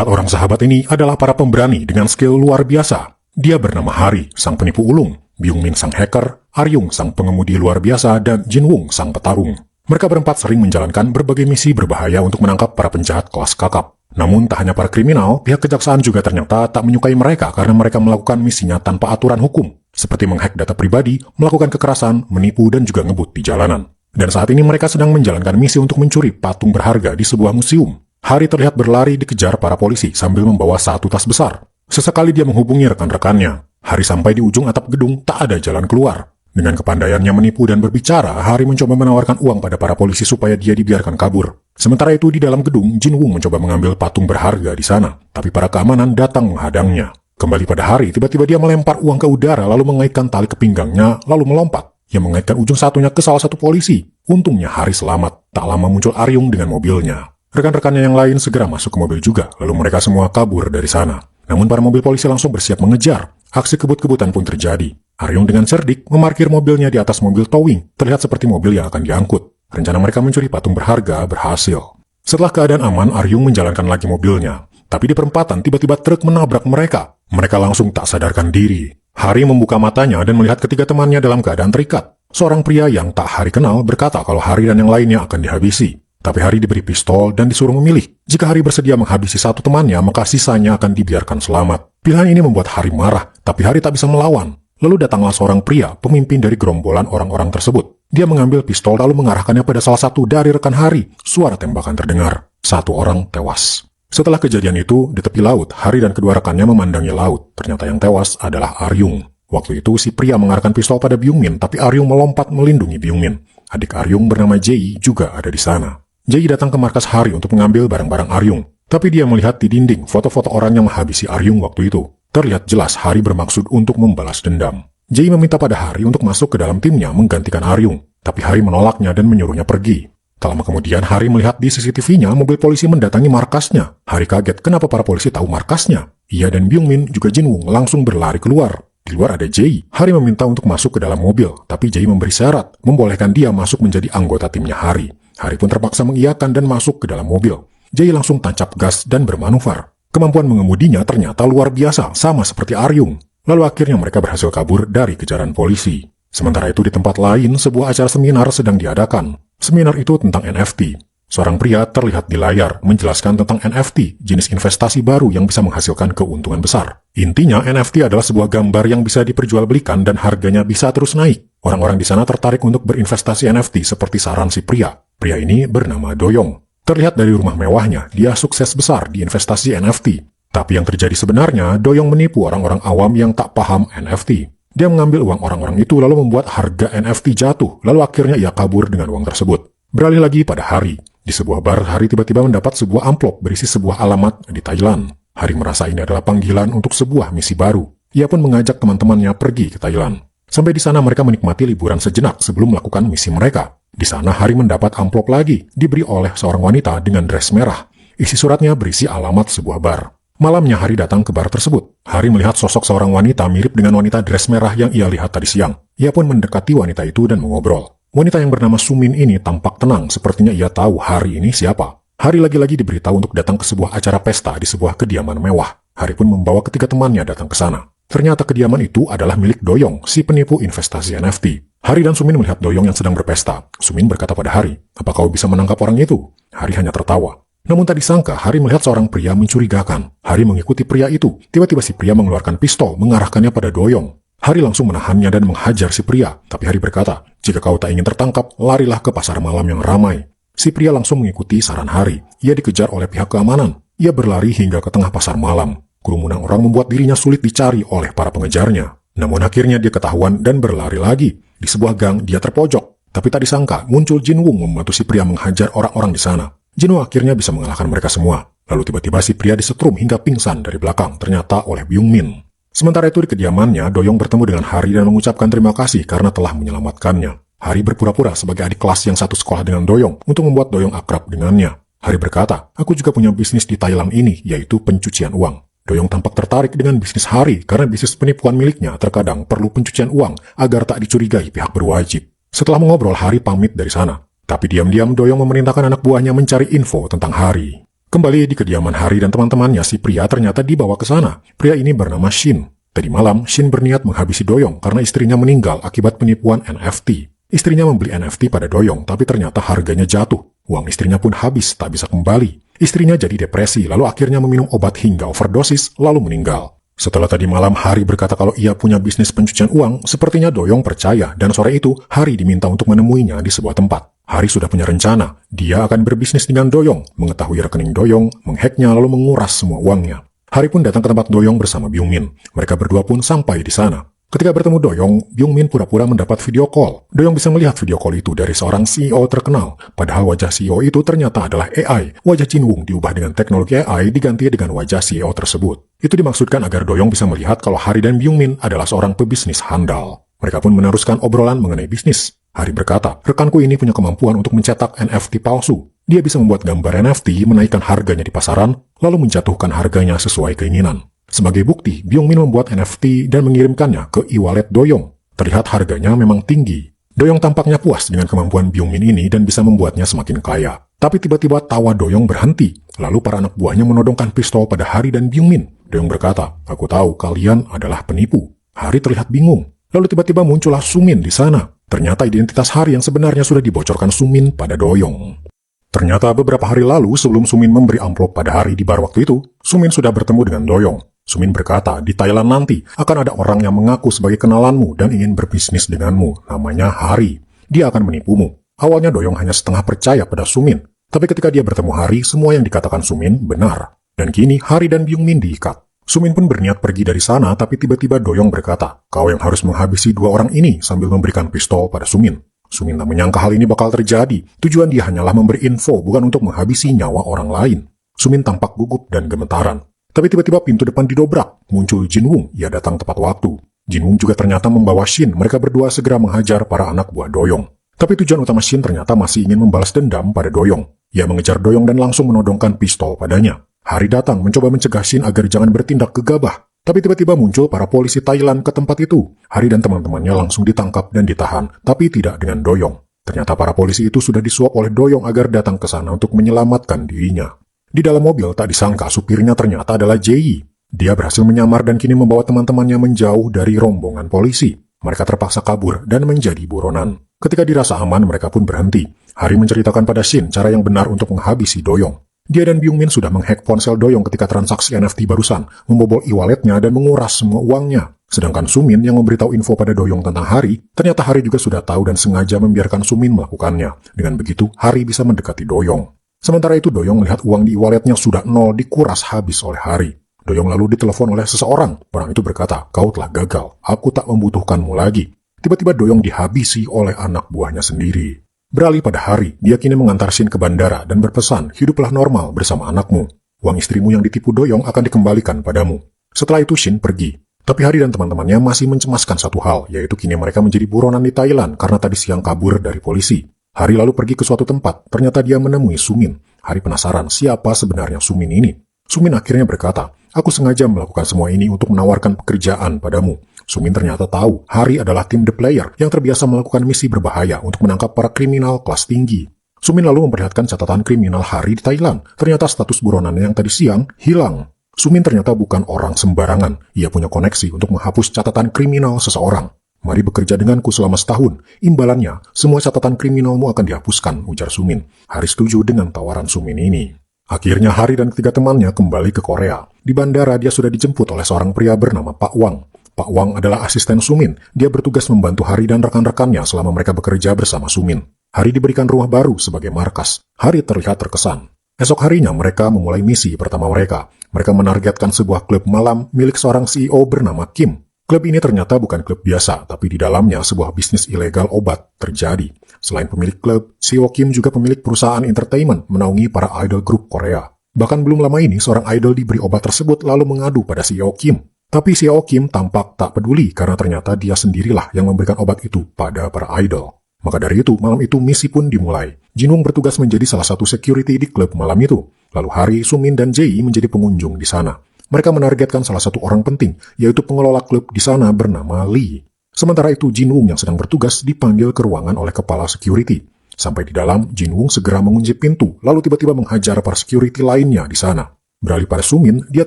Keempat orang sahabat ini adalah para pemberani dengan skill luar biasa. Dia bernama Hari, sang penipu ulung, Byung-min sang hacker, Aryung sang pengemudi luar biasa, dan Jin-woong sang petarung. Mereka berempat sering menjalankan berbagai misi berbahaya untuk menangkap para penjahat kelas kakap. Namun tak hanya para kriminal, pihak kejaksaan juga ternyata tak menyukai mereka karena mereka melakukan misinya tanpa aturan hukum, seperti menghack data pribadi, melakukan kekerasan, menipu, dan juga ngebut di jalanan. Dan saat ini mereka sedang menjalankan misi untuk mencuri patung berharga di sebuah museum. Hari terlihat berlari dikejar para polisi sambil membawa satu tas besar. Sesekali dia menghubungi rekan-rekannya. Hari sampai di ujung atap gedung, tak ada jalan keluar. Dengan kepandaiannya menipu dan berbicara, Hari mencoba menawarkan uang pada para polisi supaya dia dibiarkan kabur. Sementara itu di dalam gedung, Jin-woong mencoba mengambil patung berharga di sana, tapi para keamanan datang menghadangnya. Kembali pada Hari, tiba-tiba dia melempar uang ke udara lalu mengaitkan tali ke pinggangnya, lalu melompat. Ia mengaitkan ujung satunya ke salah satu polisi. Untungnya Hari selamat. Tak lama muncul Aryung dengan mobilnya. Rekan-rekannya yang lain segera masuk ke mobil juga, lalu mereka semua kabur dari sana. Namun para mobil polisi langsung bersiap mengejar. Aksi kebut-kebutan pun terjadi. Aryung dengan cerdik memarkir mobilnya di atas mobil towing, terlihat seperti mobil yang akan diangkut. Rencana mereka mencuri patung berharga berhasil. Setelah keadaan aman, Aryung menjalankan lagi mobilnya. Tapi di perempatan tiba-tiba truk menabrak mereka. Mereka langsung tak sadarkan diri. Hari membuka matanya dan melihat ketiga temannya dalam keadaan terikat. Seorang pria yang tak Hari kenal berkata kalau Hari dan yang lainnya akan dihabisi. Tapi Hari diberi pistol dan disuruh memilih. Jika Hari bersedia menghabisi satu temannya, maka sisanya akan dibiarkan selamat. Pilihan ini membuat Hari marah, tapi Hari tak bisa melawan. Lalu datanglah seorang pria, pemimpin dari gerombolan orang-orang tersebut. Dia mengambil pistol lalu mengarahkannya pada salah satu dari rekan Hari. Suara tembakan terdengar. Satu orang tewas. Setelah kejadian itu, di tepi laut, Hari dan kedua rekannya memandangi laut. Ternyata yang tewas adalah Aryung. Waktu itu si pria mengarahkan pistol pada Byung-min, tapi Aryung melompat melindungi Byung-min. Adik Aryung bernama Jae juga ada di sana. Jae datang ke markas Hari untuk mengambil barang-barang Aryung. Tapi dia melihat di dinding foto-foto orang yang menghabisi Aryung waktu itu. Terlihat jelas Hari bermaksud untuk membalas dendam. Jae meminta pada Hari untuk masuk ke dalam timnya menggantikan Aryung. Tapi Hari menolaknya dan menyuruhnya pergi. Tak lama kemudian Hari melihat di CCTV-nya mobil polisi mendatangi markasnya. Hari kaget kenapa para polisi tahu markasnya. Ia dan Byung-min juga Jin-woong langsung berlari keluar. Di luar ada Jae. Hari meminta untuk masuk ke dalam mobil, tapi Jae memberi syarat, membolehkan dia masuk menjadi anggota timnya Hari. Hari pun terpaksa mengiyakan dan masuk ke dalam mobil. Jae langsung tancap gas dan bermanuver. Kemampuan mengemudinya ternyata luar biasa, sama seperti Aryung. Lalu akhirnya mereka berhasil kabur dari kejaran polisi. Sementara itu di tempat lain, sebuah acara seminar sedang diadakan. Seminar itu tentang NFT. Seorang pria terlihat di layar menjelaskan tentang NFT, jenis investasi baru yang bisa menghasilkan keuntungan besar. Intinya, NFT adalah sebuah gambar yang bisa diperjualbelikan dan harganya bisa terus naik. Orang-orang di sana tertarik untuk berinvestasi NFT seperti saran si pria. Pria ini bernama Doyong. Terlihat dari rumah mewahnya, dia sukses besar di investasi NFT. Tapi yang terjadi sebenarnya, Doyong menipu orang-orang awam yang tak paham NFT. Dia mengambil uang orang-orang itu lalu membuat harga NFT jatuh, lalu akhirnya ia kabur dengan uang tersebut. Beralih lagi pada Hari. Di sebuah bar, Hari tiba-tiba mendapat sebuah amplop berisi sebuah alamat di Thailand. Hari merasa ini adalah panggilan untuk sebuah misi baru. Ia pun mengajak teman-temannya pergi ke Thailand. Sampai di sana mereka menikmati liburan sejenak sebelum melakukan misi mereka. Di sana Hari mendapat amplop lagi, diberi oleh seorang wanita dengan dress merah. Isi suratnya berisi alamat sebuah bar. Malamnya Hari datang ke bar tersebut. Hari melihat sosok seorang wanita mirip dengan wanita dress merah yang ia lihat tadi siang. Ia pun mendekati wanita itu dan mengobrol. Wanita yang bernama Sumin ini tampak tenang, sepertinya ia tahu Hari ini siapa. Hari lagi-lagi diberitahu untuk datang ke sebuah acara pesta di sebuah kediaman mewah. Hari pun membawa ketiga temannya datang ke sana. Ternyata kediaman itu adalah milik Doyong, si penipu investasi NFT. Hari dan Sumin melihat Doyong yang sedang berpesta. Sumin berkata pada Hari, "Apa kau bisa menangkap orang itu?" Hari hanya tertawa. Namun tak disangka, Hari melihat seorang pria mencurigakan. Hari mengikuti pria itu. Tiba-tiba si pria mengeluarkan pistol, mengarahkannya pada Doyong. Hari langsung menahannya dan menghajar si pria. Tapi Hari berkata, "Jika kau tak ingin tertangkap, larilah ke pasar malam yang ramai." Si pria langsung mengikuti saran Hari. Ia dikejar oleh pihak keamanan. Ia berlari hingga ke tengah pasar malam. Kerumunan orang membuat dirinya sulit dicari oleh para pengejarnya. Namun akhirnya dia ketahuan dan berlari lagi. Di sebuah gang, dia terpojok. Tapi tak disangka, muncul Jin-woong membantu si pria menghajar orang-orang di sana. Jin-woong akhirnya bisa mengalahkan mereka semua. Lalu tiba-tiba si pria disetrum hingga pingsan dari belakang, ternyata oleh Byung-min. Sementara itu di kediamannya, Doyong bertemu dengan Hari dan mengucapkan terima kasih karena telah menyelamatkannya. Hari berpura-pura sebagai adik kelas yang satu sekolah dengan Doyong untuk membuat Doyong akrab dengannya. Hari berkata, "Aku juga punya bisnis di Thailand ini, yaitu pencucian uang." Doyong tampak tertarik dengan bisnis Hari karena bisnis penipuan miliknya terkadang perlu pencucian uang agar tak dicurigai pihak berwajib. Setelah mengobrol, Hari pamit dari sana. Tapi diam-diam Doyong memerintahkan anak buahnya mencari info tentang Hari. Kembali di kediaman Hari dan teman-temannya, si pria ternyata dibawa ke sana. Pria ini bernama Shin. Tadi malam, Shin berniat menghabisi Doyong karena istrinya meninggal akibat penipuan NFT. Istrinya membeli NFT pada Doyong, tapi ternyata harganya jatuh. Uang istrinya pun habis, tak bisa kembali. Istrinya jadi depresi, lalu akhirnya meminum obat hingga overdosis, lalu meninggal. Setelah tadi malam Hari berkata kalau ia punya bisnis pencucian uang, sepertinya Doyong percaya, dan sore itu Hari diminta untuk menemuinya di sebuah tempat. Hari sudah punya rencana, dia akan berbisnis dengan Doyong, mengetahui rekening Doyong, menghacknya lalu menguras semua uangnya. Hari pun datang ke tempat Doyong bersama Byung-min. Mereka berdua pun sampai di sana. Ketika bertemu Doyong, Byung-min pura-pura mendapat video call. Doyong bisa melihat video call itu dari seorang CEO terkenal, padahal wajah CEO itu ternyata adalah AI. Wajah Jin-woong diubah dengan teknologi AI diganti dengan wajah CEO tersebut. Itu dimaksudkan agar Doyong bisa melihat kalau Hari dan Byung-min adalah seorang pebisnis handal. Mereka pun meneruskan obrolan mengenai bisnis. Hari berkata, rekanku ini punya kemampuan untuk mencetak NFT palsu. Dia bisa membuat gambar NFT, menaikkan harganya di pasaran, lalu menjatuhkan harganya sesuai keinginan. Sebagai bukti, Byung-min membuat NFT dan mengirimkannya ke e-wallet Doyong. Terlihat harganya memang tinggi. Doyong tampaknya puas dengan kemampuan Byung-min ini dan bisa membuatnya semakin kaya. Tapi tiba-tiba tawa Doyong berhenti. Lalu para anak buahnya menodongkan pistol pada Hari dan Byung-min. Doyong berkata, aku tahu kalian adalah penipu. Hari terlihat bingung. Lalu tiba-tiba muncullah Sumin di sana. Ternyata identitas Hari yang sebenarnya sudah dibocorkan Sumin pada Doyong. Ternyata beberapa hari lalu sebelum Sumin memberi amplop pada Hari di bar waktu itu, Sumin sudah bertemu dengan Doyong. Sumin berkata, di Thailand nanti akan ada orang yang mengaku sebagai kenalanmu dan ingin berbisnis denganmu, namanya Hari. Dia akan menipumu. Awalnya Doyong hanya setengah percaya pada Sumin, tapi ketika dia bertemu Hari, semua yang dikatakan Sumin benar. Dan kini Hari dan Byung-min diikat. Sumin pun berniat pergi dari sana, tapi tiba-tiba Doyong berkata, kau yang harus menghabisi dua orang ini sambil memberikan pistol pada Sumin. Sumin tak menyangka hal ini bakal terjadi. Tujuan dia hanyalah memberi info, bukan untuk menghabisi nyawa orang lain. Sumin tampak gugup dan gemetaran. Tapi tiba-tiba pintu depan didobrak. Muncul Jin-woong, ia datang tepat waktu. Jin-woong juga ternyata membawa Shin. Mereka berdua segera menghajar para anak buah Doyong. Tapi tujuan utama Shin ternyata masih ingin membalas dendam pada Doyong. Ia mengejar Doyong dan langsung menodongkan pistol padanya. Hari datang mencoba mencegah Shin agar jangan bertindak gegabah. Tapi tiba-tiba muncul para polisi Thailand ke tempat itu. Hari dan teman-temannya langsung ditangkap dan ditahan, tapi tidak dengan Doyong. Ternyata para polisi itu sudah disuap oleh Doyong agar datang ke sana untuk menyelamatkan dirinya. Di dalam mobil tak disangka supirnya ternyata adalah Jae. Dia berhasil menyamar dan kini membawa teman-temannya menjauh dari rombongan polisi. Mereka terpaksa kabur dan menjadi buronan. Ketika dirasa aman, mereka pun berhenti. Hari menceritakan pada Shin cara yang benar untuk menghabisi Doyong. Dia dan Byung-min sudah menghack ponsel Doyong ketika transaksi NFT barusan, membobol e-walletnya dan menguras semua uangnya. Sedangkan Sumin yang memberitahu info pada Doyong tentang Hari, ternyata Hari juga sudah tahu dan sengaja membiarkan Sumin melakukannya. Dengan begitu, Hari bisa mendekati Doyong. Sementara itu Doyong melihat uang di e-walletnya sudah nol dikuras habis oleh Hari. Doyong lalu ditelepon oleh seseorang. Orang itu berkata, kau telah gagal, aku tak membutuhkanmu lagi. Tiba-tiba Doyong dihabisi oleh anak buahnya sendiri. Beralih pada Hari, dia kini mengantar Shin ke bandara dan berpesan, hiduplah normal bersama anakmu. Uang istrimu yang ditipu Doyong akan dikembalikan padamu. Setelah itu Shin pergi. Tapi Hari dan teman-temannya masih mencemaskan satu hal, yaitu kini mereka menjadi buronan di Thailand karena tadi siang kabur dari polisi. Hari lalu pergi ke suatu tempat, ternyata dia menemui Sumin. Hari penasaran siapa sebenarnya Sumin ini. Sumin akhirnya berkata, aku sengaja melakukan semua ini untuk menawarkan pekerjaan padamu. Sumin ternyata tahu, Hari adalah tim The Player yang terbiasa melakukan misi berbahaya untuk menangkap para kriminal kelas tinggi. Sumin lalu memperlihatkan catatan kriminal Hari di Thailand. Ternyata status buronannya yang tadi siang hilang. Sumin ternyata bukan orang sembarangan. Ia punya koneksi untuk menghapus catatan kriminal seseorang. Mari bekerja denganku selama setahun. Imbalannya, semua catatan kriminalmu akan dihapuskan, ujar Sumin. Hari setuju dengan tawaran Sumin ini. Akhirnya Hari dan ketiga temannya kembali ke Korea. Di bandara dia sudah dijemput oleh seorang pria bernama Pak Wang. Pak Wang adalah asisten Sumin. Dia bertugas membantu Hari dan rekan-rekannya selama mereka bekerja bersama Sumin. Hari diberikan rumah baru sebagai markas. Hari terlihat terkesan. Esok harinya mereka memulai misi pertama mereka. Mereka menargetkan sebuah klub malam milik seorang CEO bernama Kim. Klub ini ternyata bukan klub biasa, tapi di dalamnya sebuah bisnis ilegal obat terjadi. Selain pemilik klub, CEO Kim juga pemilik perusahaan entertainment menaungi para idol grup Korea. Bahkan belum lama ini seorang idol diberi obat tersebut lalu mengadu pada CEO Kim. Tapi CEO Kim tampak tak peduli karena ternyata dia sendirilah yang memberikan obat itu pada para idol. Maka dari itu, malam itu misi pun dimulai. Jin-woong bertugas menjadi salah satu security di klub malam itu. Lalu Hari, Sumin, dan Jae menjadi pengunjung di sana. Mereka menargetkan salah satu orang penting, yaitu pengelola klub di sana bernama Lee. Sementara itu, Jin-woong yang sedang bertugas dipanggil ke ruangan oleh kepala security. Sampai di dalam, Jinwoo segera mengunci pintu, lalu tiba-tiba menghajar para security lainnya di sana. Beralih pada Sumin, dia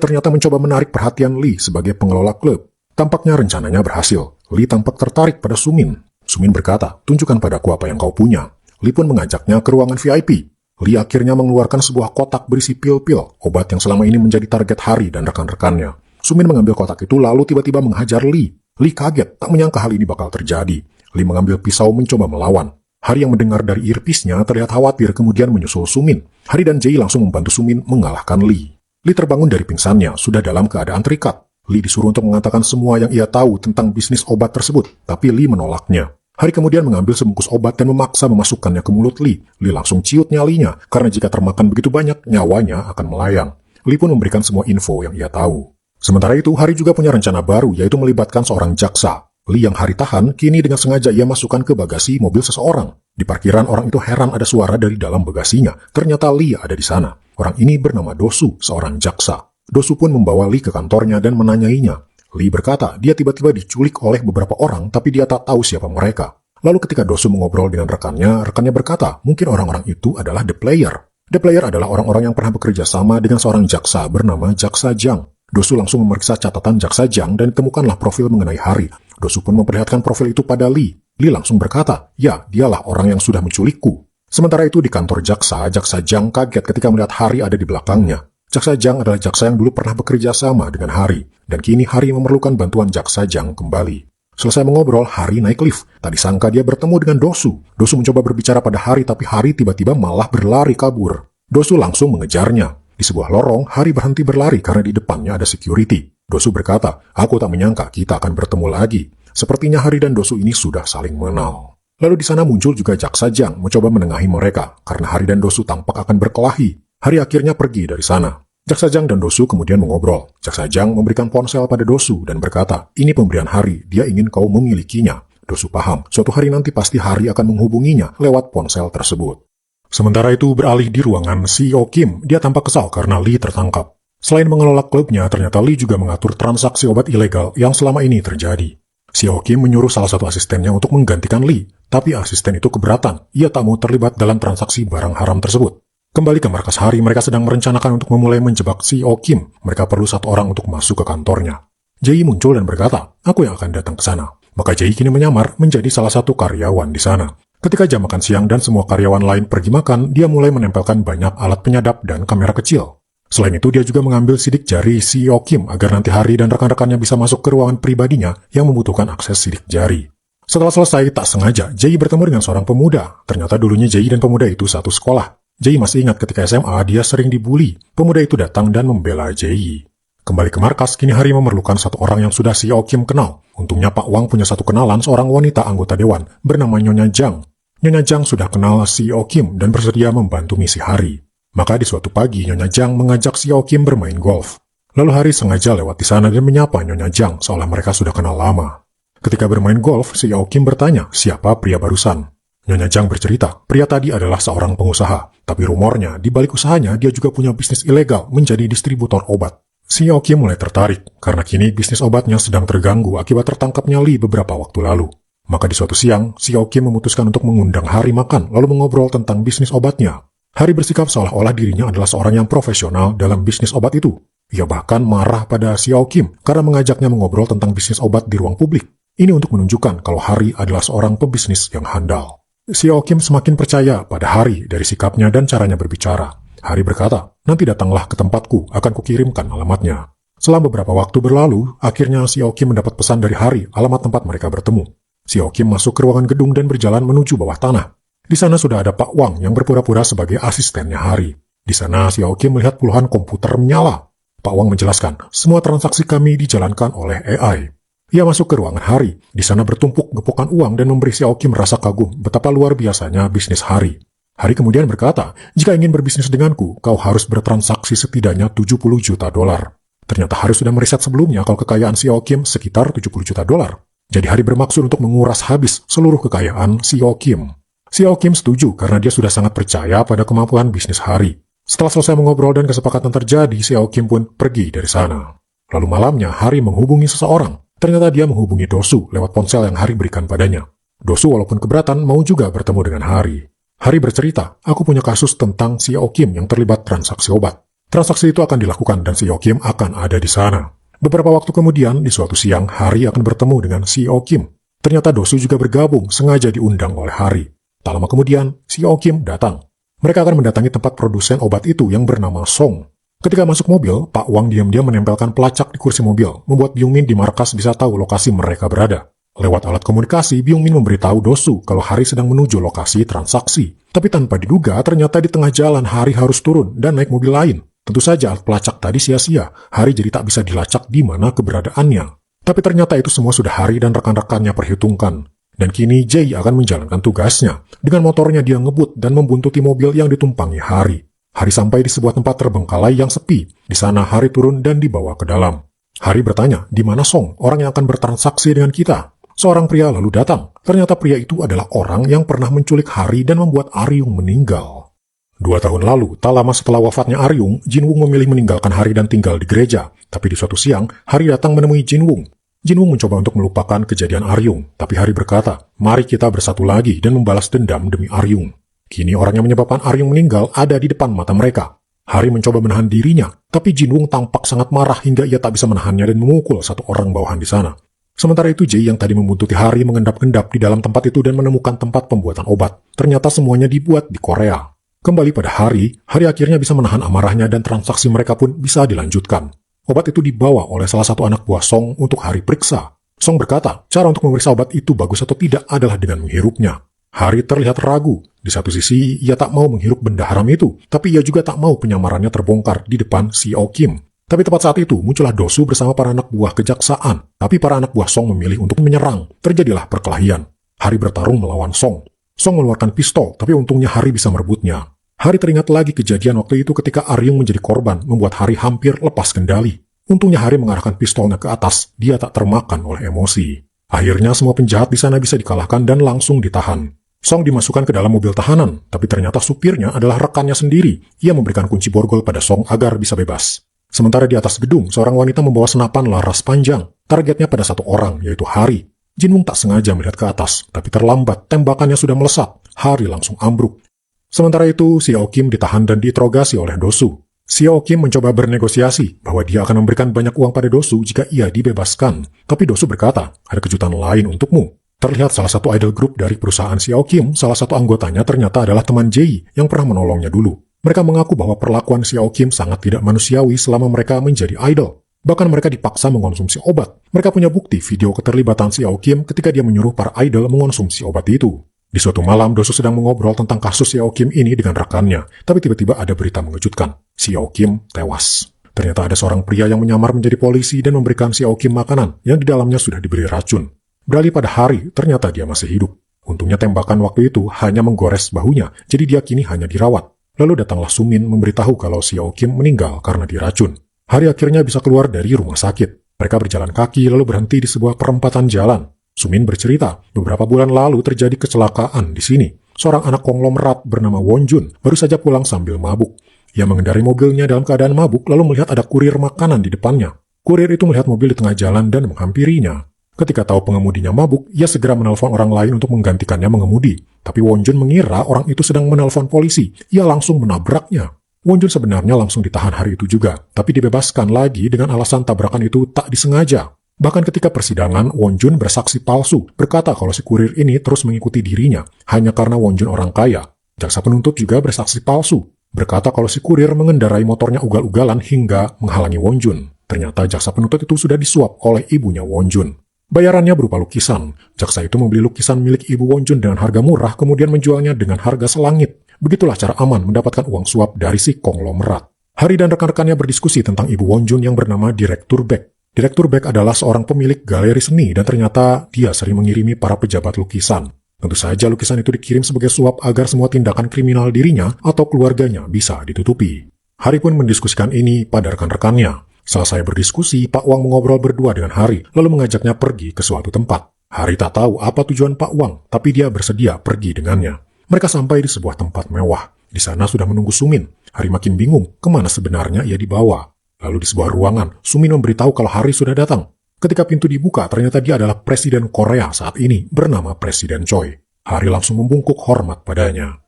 ternyata mencoba menarik perhatian Lee sebagai pengelola klub. Tampaknya rencananya berhasil. Lee tampak tertarik pada Sumin. Sumin berkata, tunjukkan padaku apa yang kau punya. Lee pun mengajaknya ke ruangan VIP. Lee akhirnya mengeluarkan sebuah kotak berisi pil-pil, obat yang selama ini menjadi target Hari dan rekan-rekannya. Sumin mengambil kotak itu lalu tiba-tiba menghajar Lee. Lee kaget, tak menyangka hal ini bakal terjadi. Lee mengambil pisau mencoba melawan. Hari yang mendengar dari earpiece-nya terlihat khawatir kemudian menyusul Sumin. Hari dan Jae langsung membantu Sumin mengalahkan Lee. Lee terbangun dari pingsannya, sudah dalam keadaan terikat. Lee disuruh untuk mengatakan semua yang ia tahu tentang bisnis obat tersebut, tapi Lee menolaknya. Hari kemudian mengambil sebungkus obat dan memaksa memasukkannya ke mulut Lee. Lee langsung ciut nyalinya, karena jika termakan begitu banyak, nyawanya akan melayang. Lee pun memberikan semua info yang ia tahu. Sementara itu, Hari juga punya rencana baru, yaitu melibatkan seorang jaksa. Lee yang Hari tahan, kini dengan sengaja ia masukkan ke bagasi mobil seseorang. Di parkiran, orang itu heran ada suara dari dalam bagasinya. Ternyata Lee ada di sana. Orang ini bernama Dosu, seorang jaksa. Dosu pun membawa Lee ke kantornya dan menanyainya. Lee berkata, dia tiba-tiba diculik oleh beberapa orang, tapi dia tak tahu siapa mereka. Lalu ketika Dosu mengobrol dengan rekannya berkata, mungkin orang-orang itu adalah The Player. The Player adalah orang-orang yang pernah bekerja sama dengan seorang jaksa bernama Jaksa Jang. Dosu langsung memeriksa catatan Jaksa Jang dan ditemukanlah profil mengenai Hari. Dosu pun memperlihatkan profil itu pada Lee. Lee langsung berkata, ya, dialah orang yang sudah menculikku. Sementara itu di kantor jaksa, Jaksa Jang kaget ketika melihat Hari ada di belakangnya. Jaksa Jang adalah jaksa yang dulu pernah bekerja sama dengan Hari, dan kini Hari memerlukan bantuan Jaksa Jang kembali. Selesai mengobrol, Hari naik lift. Tak disangka dia bertemu dengan Dosu. Dosu mencoba berbicara pada Hari, tapi Hari tiba-tiba malah berlari kabur. Dosu langsung mengejarnya. Di sebuah lorong, Hari berhenti berlari karena di depannya ada security. Dosu berkata, aku tak menyangka kita akan bertemu lagi. Sepertinya Hari dan Dosu ini sudah saling mengenal. Lalu di sana muncul juga Jaksa Jang mencoba menengahi mereka, karena Hari dan Dosu tampak akan berkelahi. Hari akhirnya pergi dari sana. Jaksa Jang dan Dosu kemudian mengobrol. Jaksa Jang memberikan ponsel pada Dosu dan berkata, ini pemberian Hari, dia ingin kau memilikinya. Dosu paham, suatu hari nanti pasti Hari akan menghubunginya lewat ponsel tersebut. Sementara itu beralih di ruangan CEO Kim, dia tampak kesal karena Lee tertangkap. Selain mengelola klubnya, ternyata Lee juga mengatur transaksi obat ilegal yang selama ini terjadi. CEO Kim menyuruh salah satu asistennya untuk menggantikan Lee, tapi asisten itu keberatan, ia tak mau terlibat dalam transaksi barang haram tersebut. Kembali ke markas Hari, mereka sedang merencanakan untuk memulai menjebak CEO Kim. Mereka perlu satu orang untuk masuk ke kantornya. Jae muncul dan berkata, aku yang akan datang ke sana. Maka Jae kini menyamar menjadi salah satu karyawan di sana. Ketika jam makan siang dan semua karyawan lain pergi makan, dia mulai menempelkan banyak alat penyadap dan kamera kecil. Selain itu, dia juga mengambil sidik jari CEO Kim agar nanti Hari dan rekan-rekannya bisa masuk ke ruangan pribadinya yang membutuhkan akses sidik jari. Setelah selesai, tak sengaja, Jae bertemu dengan seorang pemuda. Ternyata dulunya Jae dan pemuda itu satu sekolah. Jae masih ingat ketika SMA dia sering dibully. Pemuda itu datang dan membela Jae. Kembali ke markas, kini Hari memerlukan satu orang yang sudah CEO Kim kenal. Untungnya Pak Wang punya satu kenalan seorang wanita anggota dewan bernama Nyonya Jang. Nyonya Jang sudah kenal CEO Kim dan bersedia membantu misi Hari. Maka di suatu pagi Nyonya Jang mengajak CEO Kim bermain golf. Lalu Hari sengaja lewat di sana dan menyapa Nyonya Jang seolah mereka sudah kenal lama. Ketika bermain golf, CEO Kim bertanya siapa pria barusan. Nyonya Jang bercerita, pria tadi adalah seorang pengusaha, tapi rumornya di balik usahanya dia juga punya bisnis ilegal menjadi distributor obat. CEO Kim mulai tertarik, karena kini bisnis obatnya sedang terganggu akibat tertangkapnya Lee beberapa waktu lalu. Maka di suatu siang, CEO Kim memutuskan untuk mengundang Hari makan, lalu mengobrol tentang bisnis obatnya. Hari bersikap seolah-olah dirinya adalah seorang yang profesional dalam bisnis obat itu. Ia bahkan marah pada CEO Kim karena mengajaknya mengobrol tentang bisnis obat di ruang publik. Ini untuk menunjukkan kalau Hari adalah seorang pebisnis yang handal. CEO Kim semakin percaya pada Hari dari sikapnya dan caranya berbicara. Hari berkata, nanti datanglah ke tempatku, akan kukirimkan alamatnya. Setelah beberapa waktu berlalu, akhirnya CEO Kim mendapat pesan dari Hari, alamat tempat mereka bertemu. CEO Kim masuk ke ruangan gedung dan berjalan menuju bawah tanah. Di sana sudah ada Pak Wang yang berpura-pura sebagai asistennya Hari. Di sana CEO Kim melihat puluhan komputer menyala. Pak Wang menjelaskan, semua transaksi kami dijalankan oleh AI. Ia masuk ke ruangan Hari. Di sana bertumpuk gepokan uang dan memberi CEO Kim rasa kagum betapa luar biasanya bisnis Hari. Hari kemudian berkata, jika ingin berbisnis denganku, kau harus bertransaksi setidaknya 70 juta dolar. Ternyata Hari sudah meriset sebelumnya kalau kekayaan CEO Kim sekitar 70 juta dolar. Jadi Hari bermaksud untuk menguras habis seluruh kekayaan CEO Kim. CEO Kim setuju karena dia sudah sangat percaya pada kemampuan bisnis Hari. Setelah selesai mengobrol dan kesepakatan terjadi, CEO Kim pun pergi dari sana. Lalu malamnya, Hari menghubungi seseorang. Ternyata dia menghubungi Dosu lewat ponsel yang Hari berikan padanya. Dosu walaupun keberatan mau juga bertemu dengan Hari. Hari bercerita, aku punya kasus tentang Xiao Kim yang terlibat transaksi obat. Transaksi itu akan dilakukan dan Xiao Kim akan ada di sana. Beberapa waktu kemudian, di suatu siang, Hari akan bertemu dengan Xiao Kim. Ternyata Dosu juga bergabung, sengaja diundang oleh Hari. Tak lama kemudian, Xiao Kim datang. Mereka akan mendatangi tempat produsen obat itu yang bernama Song. Ketika masuk mobil, Pak Wang diam-diam menempelkan pelacak di kursi mobil, membuat Byung Min di markas bisa tahu lokasi mereka berada. Lewat alat komunikasi, Byung Min memberitahu Dosu kalau Hari sedang menuju lokasi transaksi. Tapi tanpa diduga, ternyata di tengah jalan Hari harus turun dan naik mobil lain. Tentu saja alat pelacak tadi sia-sia. Hari jadi tak bisa dilacak di mana keberadaannya. Tapi ternyata itu semua sudah Hari dan rekan-rekannya perhitungkan. Dan kini Jay akan menjalankan tugasnya. Dengan motornya dia ngebut dan membuntuti mobil yang ditumpangi Hari. Hari sampai di sebuah tempat terbengkalai yang sepi. Di sana Hari turun dan dibawa ke dalam. Hari bertanya, di mana Song, orang yang akan bertransaksi dengan kita? Seorang pria lalu datang. Ternyata pria itu adalah orang yang pernah menculik Hari dan membuat Aryung meninggal. 2 tahun lalu, tak lama setelah wafatnya Aryung, Jinwung memilih meninggalkan Hari dan tinggal di gereja. Tapi di suatu siang, Hari datang menemui Jinwung. Jinwung mencoba untuk melupakan kejadian Aryung, tapi Hari berkata, mari kita bersatu lagi dan membalas dendam demi Aryung. Kini orang yang menyebabkan Aryung meninggal ada di depan mata mereka. Hari mencoba menahan dirinya, tapi Jinwung tampak sangat marah hingga ia tak bisa menahannya dan memukul satu orang bawahan di sana. Sementara itu Jay yang tadi membuntuti Hari mengendap-endap di dalam tempat itu dan menemukan tempat pembuatan obat. Ternyata semuanya dibuat di Korea. Kembali pada Hari akhirnya bisa menahan amarahnya dan transaksi mereka pun bisa dilanjutkan. Obat itu dibawa oleh salah satu anak buah Song untuk Hari periksa. Song berkata, cara untuk memeriksa obat itu bagus atau tidak adalah dengan menghirupnya. Hari terlihat ragu. Di satu sisi, ia tak mau menghirup benda haram itu, tapi ia juga tak mau penyamarannya terbongkar di depan Xiao Kim. Tapi tepat saat itu, muncullah Dosu bersama para anak buah kejaksaan. Tapi para anak buah Song memilih untuk menyerang. Terjadilah perkelahian. Hari bertarung melawan Song. Song mengeluarkan pistol, tapi untungnya Hari bisa merebutnya. Hari teringat lagi kejadian waktu itu ketika Aryung menjadi korban, membuat Hari hampir lepas kendali. Untungnya Hari mengarahkan pistolnya ke atas, dia tak termakan oleh emosi. Akhirnya semua penjahat di sana bisa dikalahkan dan langsung ditahan. Song dimasukkan ke dalam mobil tahanan, tapi ternyata supirnya adalah rekannya sendiri. Ia memberikan kunci borgol pada Song agar bisa bebas. Sementara di atas gedung, seorang wanita membawa senapan laras panjang. Targetnya pada satu orang, yaitu Hari. Jinwung tak sengaja melihat ke atas, tapi terlambat, tembakannya sudah melesat. Hari langsung ambruk. Sementara itu, Xiao Kim ditahan dan diinterogasi oleh Dosu. Xiao Kim mencoba bernegosiasi bahwa dia akan memberikan banyak uang pada Dosu jika ia dibebaskan. Tapi Dosu berkata, ada kejutan lain untukmu. Terlihat salah satu idol group dari perusahaan Xiao Kim, salah satu anggotanya ternyata adalah teman Jay yang pernah menolongnya dulu. Mereka mengaku bahwa perlakuan Xiao Kim sangat tidak manusiawi selama mereka menjadi idol. Bahkan mereka dipaksa mengonsumsi obat. Mereka punya bukti video keterlibatan Xiao Kim ketika dia menyuruh para idol mengonsumsi obat itu. Di suatu malam, Dosu sedang mengobrol tentang kasus Xiao Kim ini dengan rekannya. Tapi tiba-tiba ada berita mengejutkan. Xiao Kim tewas. Ternyata ada seorang pria yang menyamar menjadi polisi dan memberikan Xiao Kim makanan yang di dalamnya sudah diberi racun. Beralih pada Hari, ternyata dia masih hidup. Untungnya tembakan waktu itu hanya menggores bahunya, jadi dia kini hanya dirawat. Lalu datanglah Sumin memberitahu kalau Xiao Kim meninggal karena diracun. Hari akhirnya bisa keluar dari rumah sakit. Mereka berjalan kaki lalu berhenti di sebuah perempatan jalan. Sumin bercerita, beberapa bulan lalu terjadi kecelakaan di sini. Seorang anak konglomerat bernama Won Jun baru saja pulang sambil mabuk. Ia mengendarai mobilnya dalam keadaan mabuk lalu melihat ada kurir makanan di depannya. Kurir itu melihat mobil di tengah jalan dan menghampirinya. Ketika tahu pengemudinya mabuk, ia segera menelpon orang lain untuk menggantikannya mengemudi. Tapi Won Jun mengira orang itu sedang menelpon polisi. Ia langsung menabraknya. Won Jun sebenarnya langsung ditahan hari itu juga, tapi dibebaskan lagi dengan alasan tabrakan itu tak disengaja. Bahkan ketika persidangan, Won Jun bersaksi palsu, berkata kalau si kurir ini terus mengikuti dirinya, hanya karena Won Jun orang kaya. Jaksa penuntut juga bersaksi palsu, berkata kalau si kurir mengendarai motornya ugal-ugalan hingga menghalangi Won Jun. Ternyata jaksa penuntut itu sudah disuap oleh ibunya Won Jun. Bayarannya berupa lukisan. Jaksa itu membeli lukisan milik ibu Won Jun dengan harga murah, kemudian menjualnya dengan harga selangit. Begitulah cara aman mendapatkan uang suap dari si konglomerat. Hari dan rekan-rekannya berdiskusi tentang ibu Won Jun yang bernama Direktur Beck. Direktur Beck adalah seorang pemilik galeri seni dan ternyata dia sering mengirimi para pejabat lukisan. Tentu saja lukisan itu dikirim sebagai suap agar semua tindakan kriminal dirinya atau keluarganya bisa ditutupi. Hari pun mendiskusikan ini pada rekan-rekannya. Selesai berdiskusi, Pak Wang mengobrol berdua dengan Hari, lalu mengajaknya pergi ke suatu tempat. Hari tak tahu apa tujuan Pak Wang, tapi dia bersedia pergi dengannya. Mereka sampai di sebuah tempat mewah. Di sana sudah menunggu Sumin. Hari makin bingung kemana sebenarnya ia dibawa. Lalu di sebuah ruangan, Sumin memberitahu kalau Hari sudah datang. Ketika pintu dibuka, ternyata dia adalah Presiden Korea saat ini, bernama Presiden Choi. Hari langsung membungkuk hormat padanya.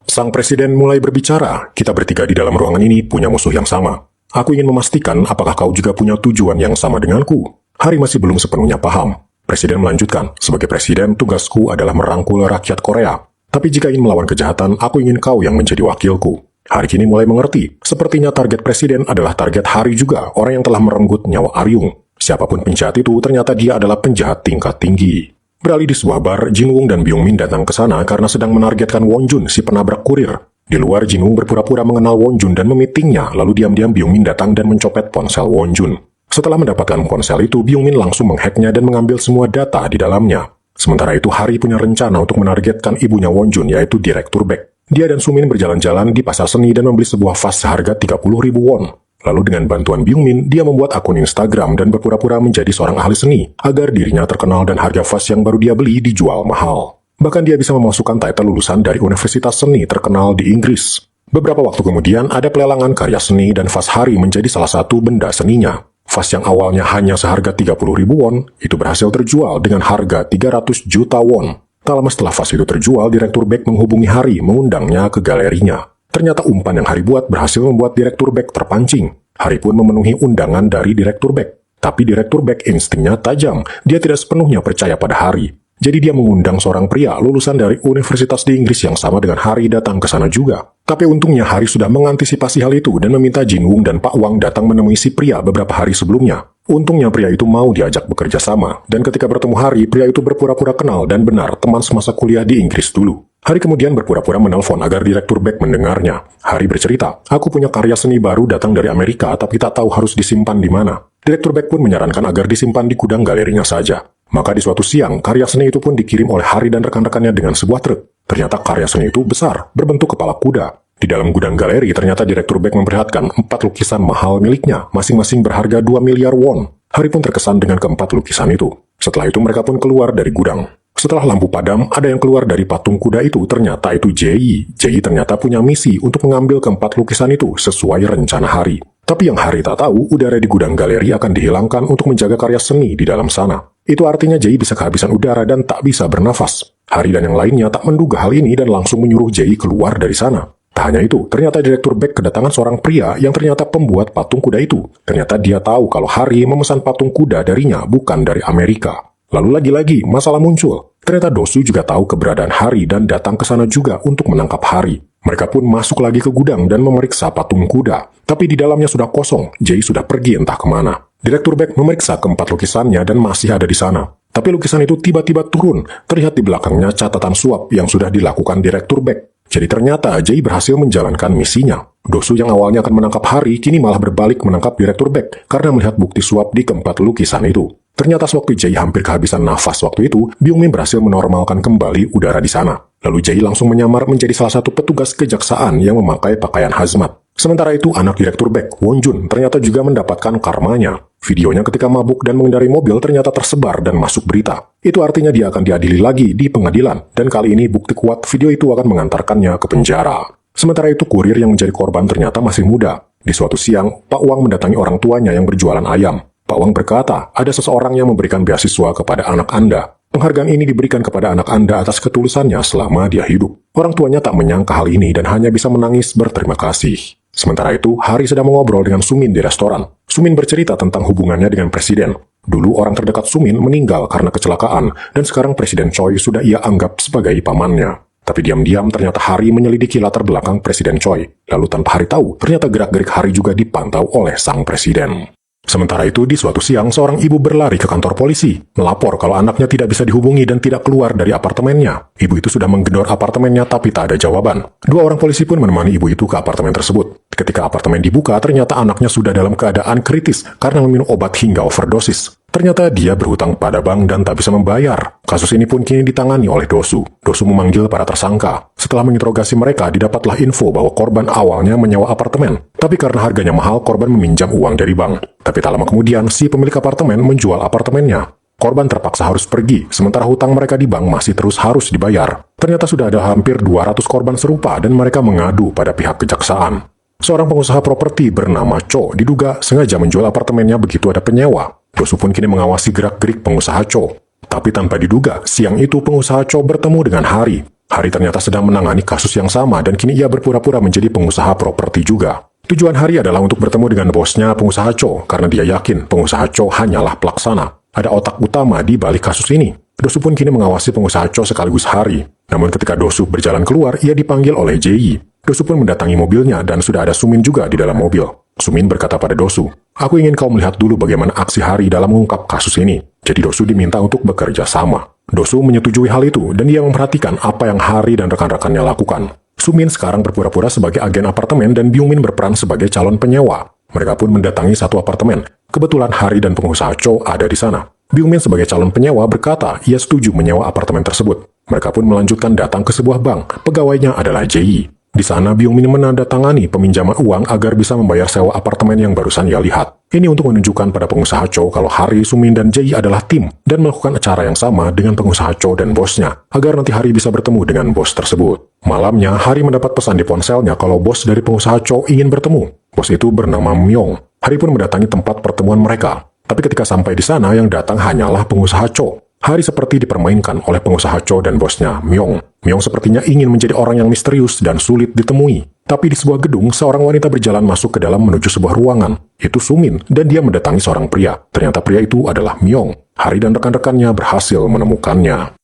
Sang presiden mulai berbicara, kita bertiga di dalam ruangan ini punya musuh yang sama. Aku ingin memastikan apakah kau juga punya tujuan yang sama denganku. Hari masih belum sepenuhnya paham. Presiden melanjutkan, sebagai presiden tugasku adalah merangkul rakyat Korea. Tapi jika ingin melawan kejahatan, aku ingin kau yang menjadi wakilku. Hari kini mulai mengerti, sepertinya target presiden adalah target Hari juga, orang yang telah merenggut nyawa Aryung. Siapapun penjahat itu, ternyata dia adalah penjahat tingkat tinggi. Beralih di sebuah bar, Jinwoo dan Byung Min datang ke sana karena sedang menargetkan Won Jun, si penabrak kurir. Di luar, Jinwoo berpura-pura mengenal Won Jun dan memitingnya, lalu diam-diam Byung Min datang dan mencopet ponsel Won Jun. Setelah mendapatkan ponsel itu, Byung Min langsung menghacknya dan mengambil semua data di dalamnya. Sementara itu, Hari punya rencana untuk menargetkan ibunya Won Jun, yaitu Direktur Baek. Dia dan Sumin berjalan-jalan di pasar seni dan membeli sebuah vas seharga 30.000 won. Lalu dengan bantuan Byung Min, dia membuat akun Instagram dan berpura-pura menjadi seorang ahli seni, agar dirinya terkenal dan harga vas yang baru dia beli dijual mahal. Bahkan dia bisa memasukkan title lulusan dari universitas seni terkenal di Inggris. Beberapa waktu kemudian, ada pelelangan karya seni dan vas Hari menjadi salah satu benda seninya. Vas yang awalnya hanya seharga 30.000 won, itu berhasil terjual dengan harga 300 juta won. Tak lama setelah vas itu terjual, Direktur Baek menghubungi Hari, mengundangnya ke galerinya. Ternyata umpan yang Hari buat berhasil membuat Direktur Baek terpancing. Hari pun memenuhi undangan dari Direktur Baek. Tapi Direktur Baek instingnya tajam, dia tidak sepenuhnya percaya pada Hari. Jadi dia mengundang seorang pria lulusan dari universitas di Inggris yang sama dengan Hari datang ke sana juga. Tapi untungnya Hari sudah mengantisipasi hal itu dan meminta Jinwoo dan Pak Wang datang menemui si pria beberapa hari sebelumnya. Untungnya pria itu mau diajak bekerja sama, dan ketika bertemu Hari, pria itu berpura-pura kenal dan benar teman semasa kuliah di Inggris dulu. Hari kemudian berpura-pura menelpon agar Direktur Baek mendengarnya. Hari bercerita, aku punya karya seni baru datang dari Amerika tapi tak tahu harus disimpan di mana. Direktur Baek pun menyarankan agar disimpan di gudang galerinya saja. Maka di suatu siang, karya seni itu pun dikirim oleh Hari dan rekan-rekannya dengan sebuah truk. Ternyata karya seni itu besar, berbentuk kepala kuda. Di dalam gudang galeri, ternyata Direktur Baek memperlihatkan 4 lukisan mahal miliknya, masing-masing berharga 2 miliar won. Hari pun terkesan dengan keempat lukisan itu. Setelah itu mereka pun keluar dari gudang. Setelah lampu padam, ada yang keluar dari patung kuda itu, ternyata itu Jae. Jae ternyata punya misi untuk mengambil keempat lukisan itu sesuai rencana Hari. Tapi yang Hari tak tahu, udara di gudang galeri akan dihilangkan untuk menjaga karya seni di dalam sana. Itu artinya Jae bisa kehabisan udara dan tak bisa bernafas. Hari dan yang lainnya tak menduga hal ini dan langsung menyuruh Jae keluar dari sana. Tak hanya itu, ternyata Direktur Baek kedatangan seorang pria yang ternyata pembuat patung kuda itu. Ternyata dia tahu kalau Hari memesan patung kuda darinya bukan dari Amerika. Lalu lagi-lagi masalah muncul. Ternyata Dosu juga tahu keberadaan Hari dan datang ke sana juga untuk menangkap Hari. Mereka pun masuk lagi ke gudang dan memeriksa patung kuda. Tapi di dalamnya sudah kosong, Jae sudah pergi entah kemana. Direktur Baek memeriksa keempat lukisannya dan masih ada di sana. Tapi lukisan itu tiba-tiba turun. Terlihat di belakangnya catatan suap yang sudah dilakukan Direktur Baek. Jadi ternyata Jae berhasil menjalankan misinya. Dosu yang awalnya akan menangkap Hari, kini malah berbalik menangkap Direktur Baek karena melihat bukti suap di keempat lukisan itu. Ternyata sewaktu Jae hampir kehabisan nafas waktu itu, Byung Min berhasil menormalkan kembali udara di sana. Lalu Jae langsung menyamar menjadi salah satu petugas kejaksaan yang memakai pakaian hazmat. Sementara itu, anak Direktur Baek, Won Jun, ternyata juga mendapatkan karmanya. Videonya ketika mabuk dan mengendarai mobil ternyata tersebar dan masuk berita. Itu artinya dia akan diadili lagi di pengadilan, dan kali ini bukti kuat video itu akan mengantarkannya ke penjara. Sementara itu, kurir yang menjadi korban ternyata masih muda. Di suatu siang, Pak Wang mendatangi orang tuanya yang berjualan ayam. Pak Wang berkata, ada seseorang yang memberikan beasiswa kepada anak Anda. Penghargaan ini diberikan kepada anak Anda atas ketulusannya selama dia hidup. Orang tuanya tak menyangka hal ini dan hanya bisa menangis berterima kasih. Sementara itu, Hari sedang mengobrol dengan Sumin di restoran. Sumin bercerita tentang hubungannya dengan presiden. Dulu orang terdekat Sumin meninggal karena kecelakaan, dan sekarang Presiden Choi sudah ia anggap sebagai pamannya. Tapi diam-diam ternyata Hari menyelidiki latar belakang Presiden Choi. Lalu tanpa Hari tahu, ternyata gerak-gerik Hari juga dipantau oleh sang presiden. Sementara itu, di suatu siang, seorang ibu berlari ke kantor polisi, melapor kalau anaknya tidak bisa dihubungi dan tidak keluar dari apartemennya. Ibu itu sudah menggedor apartemennya tapi tak ada jawaban. Dua orang polisi pun menemani ibu itu ke apartemen tersebut. Ketika apartemen dibuka, ternyata anaknya sudah dalam keadaan kritis karena meminum obat hingga overdosis. Ternyata dia berhutang pada bank dan tak bisa membayar. Kasus ini pun kini ditangani oleh Dosu. Dosu memanggil para tersangka. Setelah menginterogasi mereka, didapatlah info bahwa korban awalnya menyewa apartemen. Tapi karena harganya mahal, korban meminjam uang dari bank. Tapi tak lama kemudian, si pemilik apartemen menjual apartemennya. Korban terpaksa harus pergi, sementara hutang mereka di bank masih terus harus dibayar. Ternyata sudah ada hampir 200 korban serupa dan mereka mengadu pada pihak kejaksaan. Seorang pengusaha properti bernama Cho diduga sengaja menjual apartemennya begitu ada penyewa. Dosu pun kini mengawasi gerak-gerik pengusaha Cho. Tapi tanpa diduga, siang itu pengusaha Cho bertemu dengan Hari. Hari ternyata sedang menangani kasus yang sama dan kini ia berpura-pura menjadi pengusaha properti juga. Tujuan Hari adalah untuk bertemu dengan bosnya pengusaha Cho karena dia yakin pengusaha Cho hanyalah pelaksana. Ada otak utama di balik kasus ini. Dosu pun kini mengawasi pengusaha Cho sekaligus Hari. Namun ketika Dosu berjalan keluar, ia dipanggil oleh Ji. Dosu pun mendatangi mobilnya dan sudah ada Sumin juga di dalam mobil. Sumin berkata pada Dosu, "Aku ingin kau melihat dulu bagaimana aksi Hari dalam mengungkap kasus ini." Jadi Dosu diminta untuk bekerja sama. Dosu menyetujui hal itu dan ia memperhatikan apa yang Hari dan rekan-rekannya lakukan. Sumin sekarang berpura-pura sebagai agen apartemen dan Byung-min berperan sebagai calon penyewa. Mereka pun mendatangi satu apartemen. Kebetulan Hari dan pengusaha Cho ada di sana. Byung-min sebagai calon penyewa berkata ia setuju menyewa apartemen tersebut. Mereka pun melanjutkan datang ke sebuah bank. Pegawainya adalah Ji. Di sana Byung-min menandatangani peminjaman uang agar bisa membayar sewa apartemen yang barusan ia lihat. Ini untuk menunjukkan pada pengusaha Cho kalau Hari, Sumin, dan Ji adalah tim dan melakukan acara yang sama dengan pengusaha Cho dan bosnya agar nanti Hari bisa bertemu dengan bos tersebut. Malamnya, Hari mendapat pesan di ponselnya kalau bos dari pengusaha Cho ingin bertemu. Bos itu bernama Myong. Hari pun mendatangi tempat pertemuan mereka. Tapi ketika sampai di sana, yang datang hanyalah pengusaha Cho. Hari seperti dipermainkan oleh pengusaha Cho dan bosnya, Myong. Myong sepertinya ingin menjadi orang yang misterius dan sulit ditemui. Tapi di sebuah gedung, seorang wanita berjalan masuk ke dalam menuju sebuah ruangan. Itu Sumin, dan dia mendatangi seorang pria. Ternyata pria itu adalah Myong. Hari dan rekan-rekannya berhasil menemukannya.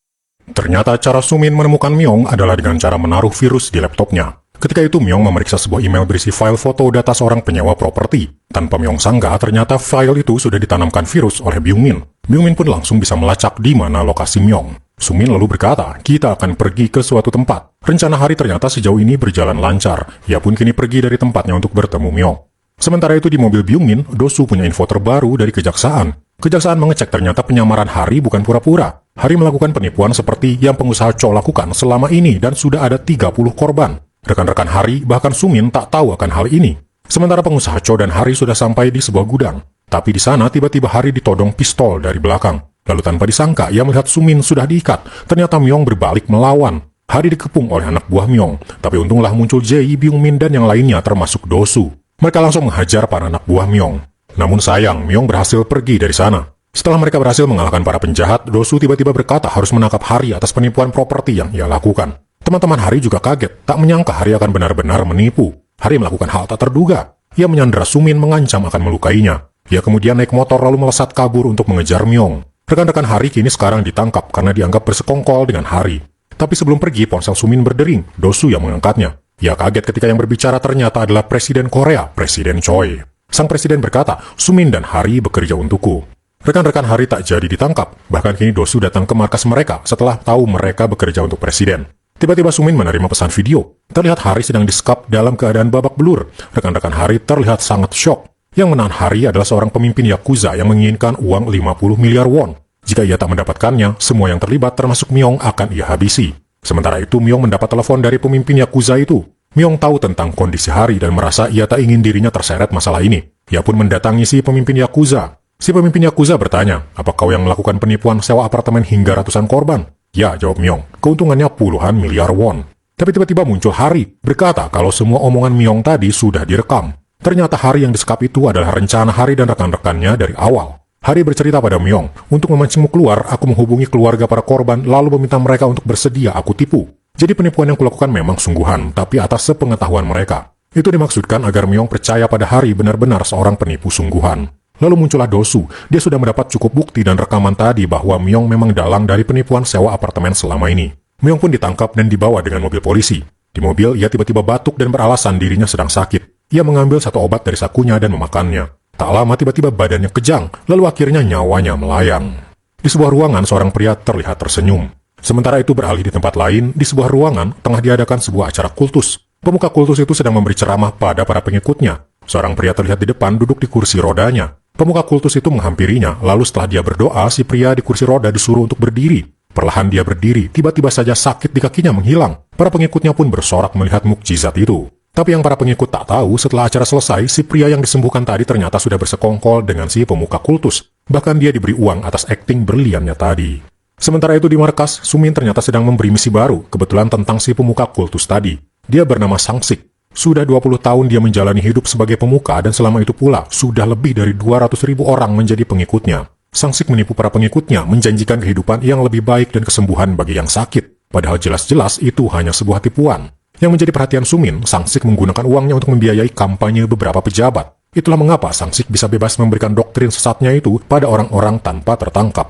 Ternyata cara Sumin menemukan Myong adalah dengan cara menaruh virus di laptopnya. Ketika itu Myong memeriksa sebuah email berisi file foto data seorang penyewa properti. Tanpa Myong sangka, ternyata file itu sudah ditanamkan virus oleh Byung-min. Byung-min pun langsung bisa melacak di mana lokasi Myong. Sumin lalu berkata, "Kita akan pergi ke suatu tempat." Rencana Hari ternyata sejauh ini berjalan lancar. Ia pun kini pergi dari tempatnya untuk bertemu Myong. Sementara itu di mobil Byung-min, Dosu punya info terbaru dari kejaksaan. Kejaksaan mengecek ternyata penyamaran Hari bukan pura-pura. Hari melakukan penipuan seperti yang pengusaha Cho lakukan selama ini dan sudah ada 30 korban. Rekan-rekan Hari, bahkan Sumin tak tahu akan hal ini. Sementara pengusaha Cho dan Hari sudah sampai di sebuah gudang. Tapi di sana tiba-tiba Hari ditodong pistol dari belakang. Lalu tanpa disangka, ia melihat Sumin sudah diikat. Ternyata Myong berbalik melawan. Hari dikepung oleh anak buah Myong. Tapi untunglah muncul Ji, Byung-min, dan yang lainnya termasuk Dosu. Mereka langsung menghajar para anak buah Myong. Namun sayang, Myong berhasil pergi dari sana. Setelah mereka berhasil mengalahkan para penjahat, Dosu tiba-tiba berkata harus menangkap Hari atas penipuan properti yang ia lakukan. Teman-teman Hari juga kaget, tak menyangka Hari akan benar-benar menipu. Hari melakukan hal tak terduga. Ia menyandera Sumin mengancam akan melukainya. Ia kemudian naik motor lalu melesat kabur untuk mengejar Myong. Rekan-rekan Hari kini sekarang ditangkap karena dianggap bersekongkol dengan Hari. Tapi sebelum pergi, ponsel Sumin berdering, Dosu yang mengangkatnya. Ia kaget ketika yang berbicara ternyata adalah Presiden Korea, Presiden Choi. Sang presiden berkata, "Sumin dan Hari bekerja untukku." Rekan-rekan Hari tak jadi ditangkap, bahkan kini Dosu datang ke markas mereka setelah tahu mereka bekerja untuk presiden. Tiba-tiba Sumin menerima pesan video. Terlihat Hari sedang disekap dalam keadaan babak belur. Rekan-rekan Hari terlihat sangat syok. Yang menahan Hari adalah seorang pemimpin Yakuza yang menginginkan uang 50 miliar won. Jika ia tak mendapatkannya, semua yang terlibat termasuk Myong akan ia habisi. Sementara itu, Myong mendapat telepon dari pemimpin Yakuza itu. Myong tahu tentang kondisi Hari dan merasa ia tak ingin dirinya terseret masalah ini. Ia pun mendatangi si pemimpin Yakuza. Si pemimpin Yakuza bertanya, "Apa kau yang melakukan penipuan sewa apartemen hingga ratusan korban?" "Ya," jawab Myong. "Keuntungannya puluhan miliar won." Tapi tiba-tiba muncul Hari, berkata kalau semua omongan Myong tadi sudah direkam. Ternyata Hari yang disekap itu adalah rencana Hari dan rekan-rekannya dari awal. Hari bercerita pada Myong, "Untuk memancingmu keluar, aku menghubungi keluarga para korban lalu meminta mereka untuk bersedia aku tipu. Jadi penipuan yang kulakukan memang sungguhan, tapi atas sepengetahuan mereka." Itu dimaksudkan agar Myong percaya pada Hari benar-benar seorang penipu sungguhan. Lalu muncullah Dosu. Dia sudah mendapat cukup bukti dan rekaman tadi bahwa Myong memang dalang dari penipuan sewa apartemen selama ini. Myong pun ditangkap dan dibawa dengan mobil polisi. Di mobil, ia tiba-tiba batuk dan beralasan dirinya sedang sakit. Ia mengambil satu obat dari sakunya dan memakannya. Tak lama tiba-tiba badannya kejang, lalu akhirnya nyawanya melayang. Di sebuah ruangan, seorang pria terlihat tersenyum. Sementara itu beralih di tempat lain, di sebuah ruangan tengah diadakan sebuah acara kultus. Pemuka kultus itu sedang memberi ceramah pada para pengikutnya. Seorang pria terlihat di depan duduk di kursi rodanya. Pemuka kultus itu menghampirinya, lalu setelah dia berdoa, si pria di kursi roda disuruh untuk berdiri. Perlahan dia berdiri, tiba-tiba saja sakit di kakinya menghilang. Para pengikutnya pun bersorak melihat mukjizat itu. Tapi yang para pengikut tak tahu, setelah acara selesai, si pria yang disembuhkan tadi ternyata sudah bersekongkol dengan si pemuka kultus. Bahkan dia diberi uang atas akting berliannya tadi. Sementara itu di markas, Sumin ternyata sedang memberi misi baru, kebetulan tentang si pemuka kultus tadi. Dia bernama Sang-sik. Sudah 20 tahun dia menjalani hidup sebagai pemuka dan selama itu pula, sudah lebih dari 200.000 orang menjadi pengikutnya. Sang-sik menipu para pengikutnya, menjanjikan kehidupan yang lebih baik dan kesembuhan bagi yang sakit. Padahal jelas-jelas itu hanya sebuah tipuan. Yang menjadi perhatian Sumin, Sang Sik menggunakan uangnya untuk membiayai kampanye beberapa pejabat. Itulah mengapa Sang Sik bisa bebas memberikan doktrin sesatnya itu pada orang-orang tanpa tertangkap.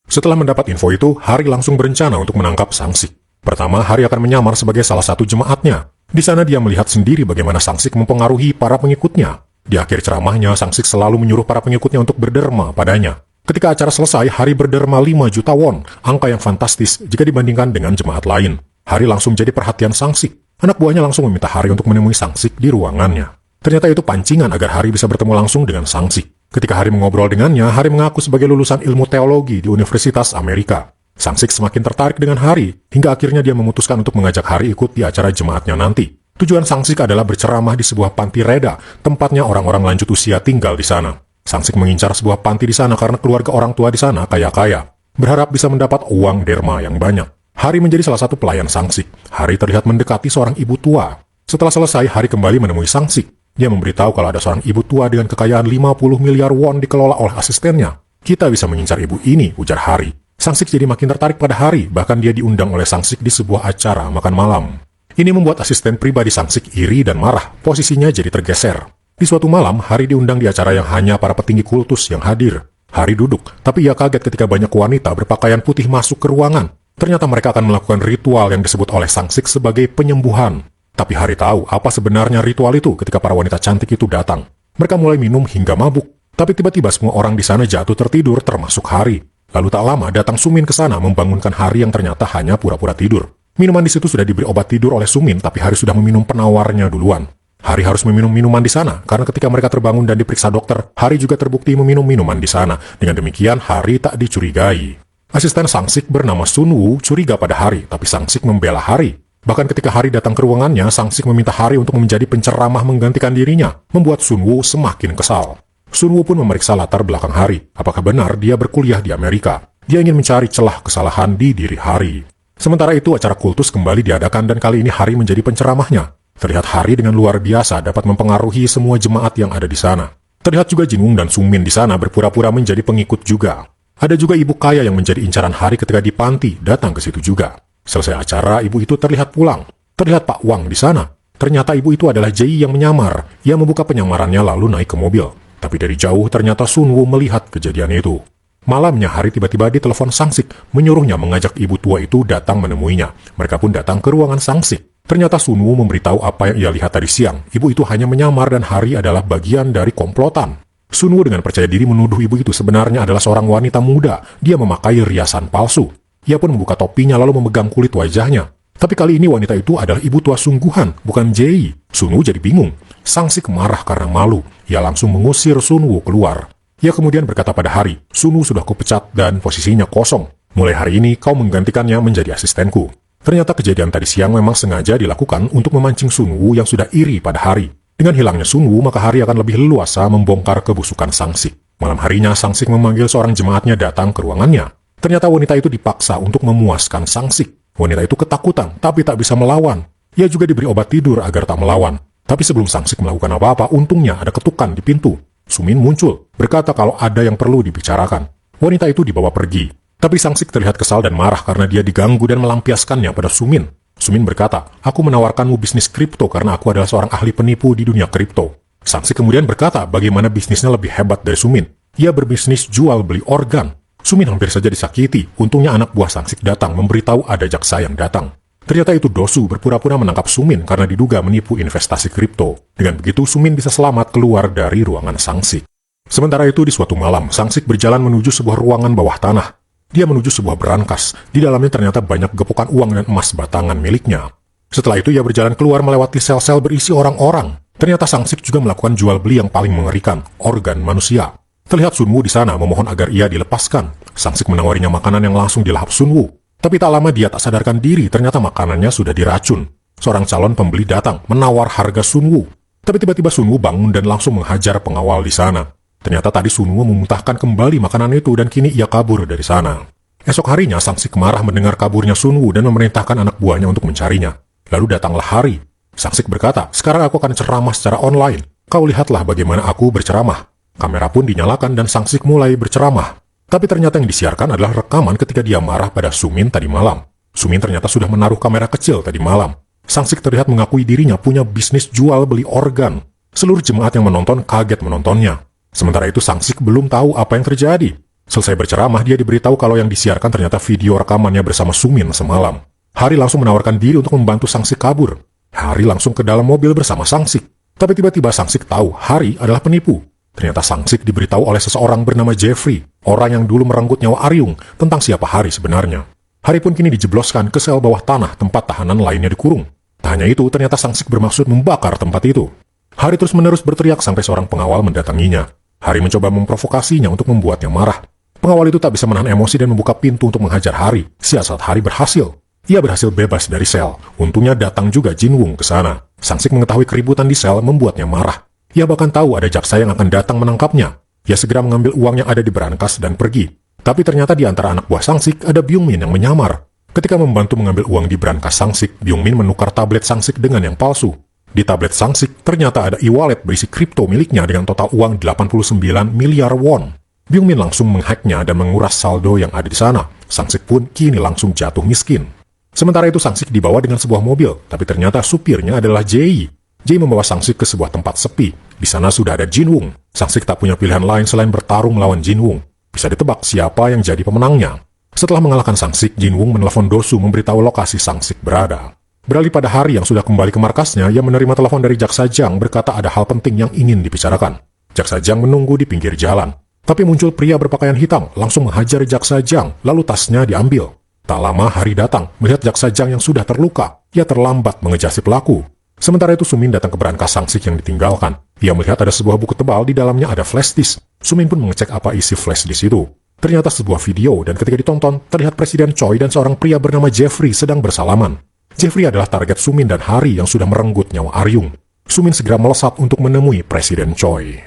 Setelah mendapat info itu, Hari langsung berencana untuk menangkap Sang Sik. Pertama, Hari akan menyamar sebagai salah satu jemaatnya. Di sana dia melihat sendiri bagaimana Sang Sik mempengaruhi para pengikutnya. Di akhir ceramahnya, Sang Sik selalu menyuruh para pengikutnya untuk berderma padanya. Ketika acara selesai, Hari berderma 5 juta won, angka yang fantastis jika dibandingkan dengan jemaat lain. Hari langsung jadi perhatian Sang Sik. Anak buahnya langsung meminta Hari untuk menemui Sang Sik di ruangannya. Ternyata itu pancingan agar Hari bisa bertemu langsung dengan Sang Sik. Ketika Hari mengobrol dengannya, Hari mengaku sebagai lulusan ilmu teologi di Universitas Amerika. Sang Sik semakin tertarik dengan Hari, hingga akhirnya dia memutuskan untuk mengajak Hari ikut di acara jemaatnya nanti. Tujuan Sang Sik adalah berceramah di sebuah panti reda, tempatnya orang-orang lanjut usia tinggal di sana. Sang Sik mengincar sebuah panti di sana karena keluarga orang tua di sana kaya-kaya, berharap bisa mendapat uang derma yang banyak. Hari menjadi salah satu pelayan Sang Sik. Hari terlihat mendekati seorang ibu tua. Setelah selesai, Hari kembali menemui Sang Sik. Dia memberitahu kalau ada seorang ibu tua dengan kekayaan 50 miliar won dikelola oleh asistennya. Kita bisa mengincar ibu ini, ujar Hari. Sang Sik jadi makin tertarik pada Hari, bahkan dia diundang oleh Sang Sik di sebuah acara makan malam. Ini membuat asisten pribadi Sang Sik iri dan marah, posisinya jadi tergeser. Di suatu malam, Hari diundang di acara yang hanya para petinggi kultus yang hadir. Hari duduk, tapi ia kaget ketika banyak wanita berpakaian putih masuk ke ruangan. Ternyata mereka akan melakukan ritual yang disebut oleh Sang Sik sebagai penyembuhan. Tapi Hari tahu apa sebenarnya ritual itu ketika para wanita cantik itu datang. Mereka mulai minum hingga mabuk. Tapi tiba-tiba semua orang di sana jatuh tertidur termasuk Hari. Lalu tak lama datang Sumin ke sana membangunkan Hari yang ternyata hanya pura-pura tidur. Minuman di situ sudah diberi obat tidur oleh Sumin, tapi Hari sudah meminum penawarnya duluan. Hari harus meminum minuman di sana, karena ketika mereka terbangun dan diperiksa dokter, Hari juga terbukti meminum minuman di sana. Dengan demikian, Hari tak dicurigai. Asisten Sang Sik bernama Sun Woo curiga pada Hari, tapi Sang Sik membela Hari. Bahkan ketika Hari datang ke ruangannya, Sang Sik meminta Hari untuk menjadi penceramah menggantikan dirinya, membuat Sun Woo semakin kesal. Sun Woo pun memeriksa latar belakang Hari, apakah benar dia berkuliah di Amerika. Dia ingin mencari celah kesalahan di diri Hari. Sementara itu, acara kultus kembali diadakan dan kali ini Hari menjadi penceramahnya. Terlihat Hari dengan luar biasa dapat mempengaruhi semua jemaat yang ada di sana. Terlihat juga Jinwoo dan Sungmin di sana berpura-pura menjadi pengikut juga. Ada juga ibu kaya yang menjadi incaran Hari ketika di panti datang ke situ juga. Selesai acara, ibu itu terlihat pulang. Terlihat Pak Wang di sana. Ternyata ibu itu adalah Jei yang menyamar. Ia membuka penyamarannya lalu naik ke mobil. Tapi dari jauh ternyata Sun Woo melihat kejadian itu. Malamnya Hari tiba-tiba ditelepon Sang Sik, menyuruhnya mengajak ibu tua itu datang menemuinya. Mereka pun datang ke ruangan Sang Sik. Ternyata Sun Woo memberitahu apa yang ia lihat tadi siang. Ibu itu hanya menyamar dan Hari adalah bagian dari komplotan. Sun Woo dengan percaya diri menuduh ibu itu sebenarnya adalah seorang wanita muda. Dia memakai riasan palsu. Ia pun membuka topinya lalu memegang kulit wajahnya. Tapi kali ini wanita itu adalah ibu tua sungguhan, bukan Jei. Sun Woo jadi bingung. Sang Sik marah karena malu. Ia langsung mengusir Sun Woo keluar. Ia kemudian berkata pada Hari, Sun Woo sudah kupecat dan posisinya kosong. Mulai hari ini kau menggantikannya menjadi asistenku. Ternyata kejadian tadi siang memang sengaja dilakukan untuk memancing Sun Woo yang sudah iri pada Hari. Dengan hilangnya Sun Woo, maka Hari akan lebih leluasa membongkar kebusukan Sang Sik. Malam harinya, Sang Sik memanggil seorang jemaatnya datang ke ruangannya. Ternyata wanita itu dipaksa untuk memuaskan Sang Sik. Wanita itu ketakutan, tapi tak bisa melawan. Ia juga diberi obat tidur agar tak melawan. Tapi sebelum Sang Sik melakukan apa-apa, untungnya ada ketukan di pintu. Sumin muncul, berkata kalau ada yang perlu dibicarakan. Wanita itu dibawa pergi. Tapi Sang Sik terlihat kesal dan marah karena dia diganggu dan melampiaskannya pada Sumin. Sumin berkata, aku menawarkanmu bisnis kripto karena aku adalah seorang ahli penipu di dunia kripto. Sang Sik kemudian berkata bagaimana bisnisnya lebih hebat dari Sumin. Ia berbisnis jual beli organ. Sumin hampir saja disakiti. Untungnya anak buah Sang Sik datang memberitahu ada jaksa yang datang. Ternyata itu Dosu berpura-pura menangkap Sumin karena diduga menipu investasi kripto. Dengan begitu Sumin bisa selamat keluar dari ruangan Sang Sik. Sementara itu di suatu malam, Sang Sik berjalan menuju sebuah ruangan bawah tanah. Dia menuju sebuah berangkas. Di dalamnya ternyata banyak gepukan uang dan emas batangan miliknya. Setelah itu ia berjalan keluar melewati sel-sel berisi orang-orang. Ternyata Sang Sik juga melakukan jual beli yang paling mengerikan, organ manusia. Terlihat Sun Woo di sana memohon agar ia dilepaskan. Sang Sik menawarinya makanan yang langsung dilahap Sun Woo. Tapi tak lama dia tak sadarkan diri, ternyata makanannya sudah diracun. Seorang calon pembeli datang menawar harga Sun Woo. Tapi tiba-tiba Sun Woo bangun dan langsung menghajar pengawal di sana. Ternyata tadi Sun Woo memuntahkan kembali makanan itu dan kini ia kabur dari sana. Esok harinya Sang Sik marah mendengar kaburnya Sun Woo dan memerintahkan anak buahnya untuk mencarinya. Lalu datanglah Hari. Sang Sik berkata, sekarang aku akan ceramah secara online. Kau lihatlah bagaimana aku berceramah. Kamera pun dinyalakan dan Sang Sik mulai berceramah. Tapi ternyata yang disiarkan adalah rekaman ketika dia marah pada Sumin tadi malam. Sumin ternyata sudah menaruh kamera kecil tadi malam. Sang-sik terlihat mengakui dirinya punya bisnis jual beli organ. Seluruh jemaat yang menonton kaget menontonnya. Sementara itu Sang-sik belum tahu apa yang terjadi. Selesai berceramah, dia diberitahu kalau yang disiarkan ternyata video rekamannya bersama Sumin semalam. Hari langsung menawarkan diri untuk membantu Sang-sik kabur. Hari langsung ke dalam mobil bersama Sang-sik. Tapi tiba-tiba Sang-sik tahu Hari adalah penipu. Ternyata Sang-sik diberitahu oleh seseorang bernama Jeffrey, orang yang dulu merenggut nyawa Aryung, tentang siapa Hari sebenarnya. Hari pun kini dijebloskan ke sel bawah tanah tempat tahanan lainnya dikurung. Tak hanya itu, ternyata Sang-sik bermaksud membakar tempat itu. Hari terus-menerus berteriak sampai seorang pengawal mendatanginya. Hari mencoba memprovokasinya untuk membuatnya marah. Pengawal itu tak bisa menahan emosi dan membuka pintu untuk menghajar Hari. Siasat Hari berhasil. Ia berhasil bebas dari sel. Untungnya datang juga Jin Wung ke sana. Sang-sik mengetahui keributan di sel membuatnya marah. Ia bahkan tahu ada jaksa yang akan datang menangkapnya. Ia segera mengambil uang yang ada di berangkas dan pergi. Tapi ternyata di antara anak buah Sang-sik ada Byung-min yang menyamar. Ketika membantu mengambil uang di berangkas Sang-sik, Byung-min menukar tablet Sang-sik dengan yang palsu. Di tablet Sang-sik ternyata ada e-wallet berisi kripto miliknya dengan total uang 89 miliar won. Byung-min langsung menghacknya dan menguras saldo yang ada di sana. Sang-sik pun kini langsung jatuh miskin. Sementara itu Sang-sik dibawa dengan sebuah mobil, tapi ternyata supirnya adalah Jae. Jae membawa Sang-sik ke sebuah tempat sepi. Di sana sudah ada Jin Wung. Sang-sik tak punya pilihan lain selain bertarung melawan Jin Wung. Bisa ditebak siapa yang jadi pemenangnya. Setelah mengalahkan Sang-sik, Jin Wung menelpon Dosu memberitahu lokasi Sang-sik berada. Beralih pada Hari yang sudah kembali ke markasnya, ia menerima telepon dari Jaksa Jang berkata ada hal penting yang ingin dibicarakan. Jaksa Jang menunggu di pinggir jalan. Tapi muncul pria berpakaian hitam, langsung menghajar Jaksa Jang, lalu tasnya diambil. Tak lama Hari datang, melihat Jaksa Jang yang sudah terluka. Ia terlambat mengejar si pelaku. Sementara itu Sumin datang ke berangkas Sang-sik yang ditinggalkan. Ia melihat ada sebuah buku tebal, di dalamnya ada flash disk. Sumin pun mengecek apa isi flash disk itu. Ternyata sebuah video, dan ketika ditonton, terlihat Presiden Choi dan seorang pria bernama Jeffrey sedang bersalaman. Jeffrey adalah target Sumin dan Hari yang sudah merenggut nyawa Aryung. Sumin segera melesat untuk menemui Presiden Choi.